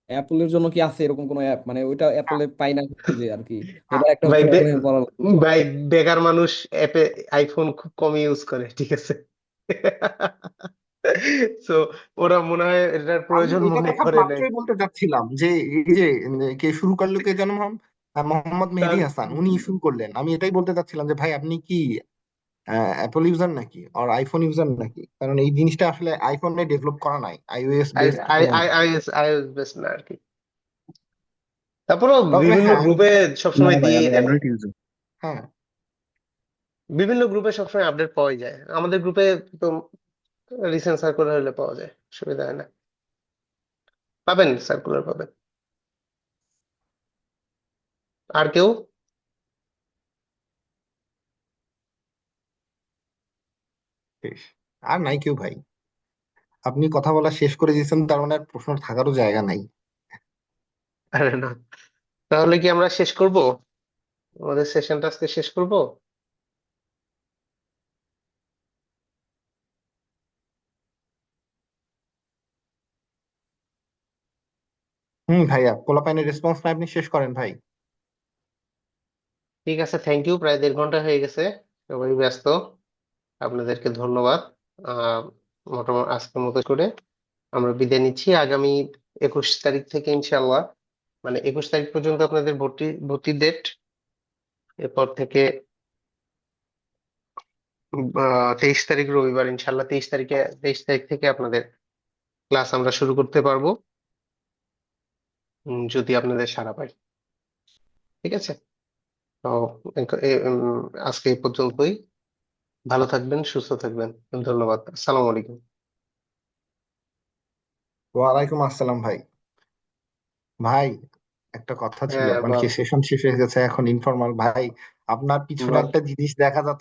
অ্যাপলের জন্য কি আছে এরকম কোনো অ্যাপ? মানে ওইটা অ্যাপলে পাই না খুঁজে আর কি। এটা একটা ভাই হচ্ছে প্রবলেমে পড়া লাগছে। ভাই বেকার মানুষ অ্যাপে আইফোন খুব কম ইউজ করে, ঠিক আছে। তো ওরা মনে হয় এটার আমি প্রয়োজন এটা মনে কথা করে নাই। মাত্রই বলতে চাচ্ছিলাম যে এই যে কে শুরু করলো, কে যেন মোহাম্মদ মেহেদী তার হাসান, উনি শুরু করলেন। আমি এটাই বলতে চাচ্ছিলাম যে ভাই আপনি কি অ্যাপল ইউজার নাকি আর আইফোন ইউজার নাকি? কারণ এই জিনিসটা আসলে আইফোনে ডেভেলপ করা নাই, আইওএস আই বেসড আই কোনো আই না। আইওএস বেস না আর কি। তারপরেও তবে বিভিন্ন হ্যাঁ, গ্রুপে না সবসময় ভাই, দিয়েই আমি দেয়। Android user. হ্যাঁ, বিভিন্ন গ্রুপে সবসময় আপডেট পাওয়াই যায়, আমাদের গ্রুপে তো রিসেন্ট সার্কুলার হলে পাওয়া যায়, সুবিধা হয় না। পাবেন, সার্কুলার পাবেন। আর কেউ? শেষ। আর নাই কেউ ভাই। আপনি কথা বলা শেষ করে দিয়েছেন, তার মানে আর প্রশ্ন থাকারও জায়গা নাই। আরে না, তাহলে কি আমরা শেষ করব? আমাদের সেশনটা আজকে শেষ করব? ভাইয়া, পোলাপাইনের রেসপন্স না, আপনি শেষ করেন ভাই। ঠিক আছে, থ্যাংক ইউ। প্রায় 1.5 ঘন্টা হয়ে গেছে, সবাই ব্যস্ত। আপনাদেরকে ধন্যবাদ। আহ মোটামুটি আজকের মতো করে আমরা বিদায় নিচ্ছি। আগামী 21 তারিখ থেকে ইনশাল্লাহ, মানে 21 তারিখ পর্যন্ত আপনাদের ভর্তির ডেট। এরপর থেকে 23 তারিখ রবিবার, ইনশাল্লাহ 23 তারিখ থেকে আপনাদের ক্লাস আমরা শুরু করতে পারবো, যদি আপনাদের সাড়া পাই। ঠিক আছে। তো আজকে এই পর্যন্তই। ভালো থাকবেন, সুস্থ থাকবেন। ধন্যবাদ। আসসালামু আলাইকুম। ওয়ালাইকুম আসসালাম ভাই। ভাই, একটা কথা ছিল, হ্যাঁ, মানে বল। কি সেশন শেষ হয়ে গেছে, এখন ইনফর্মাল ভাই। আপনার পিছনে বল। একটা জিনিস দেখা যাচ্ছে।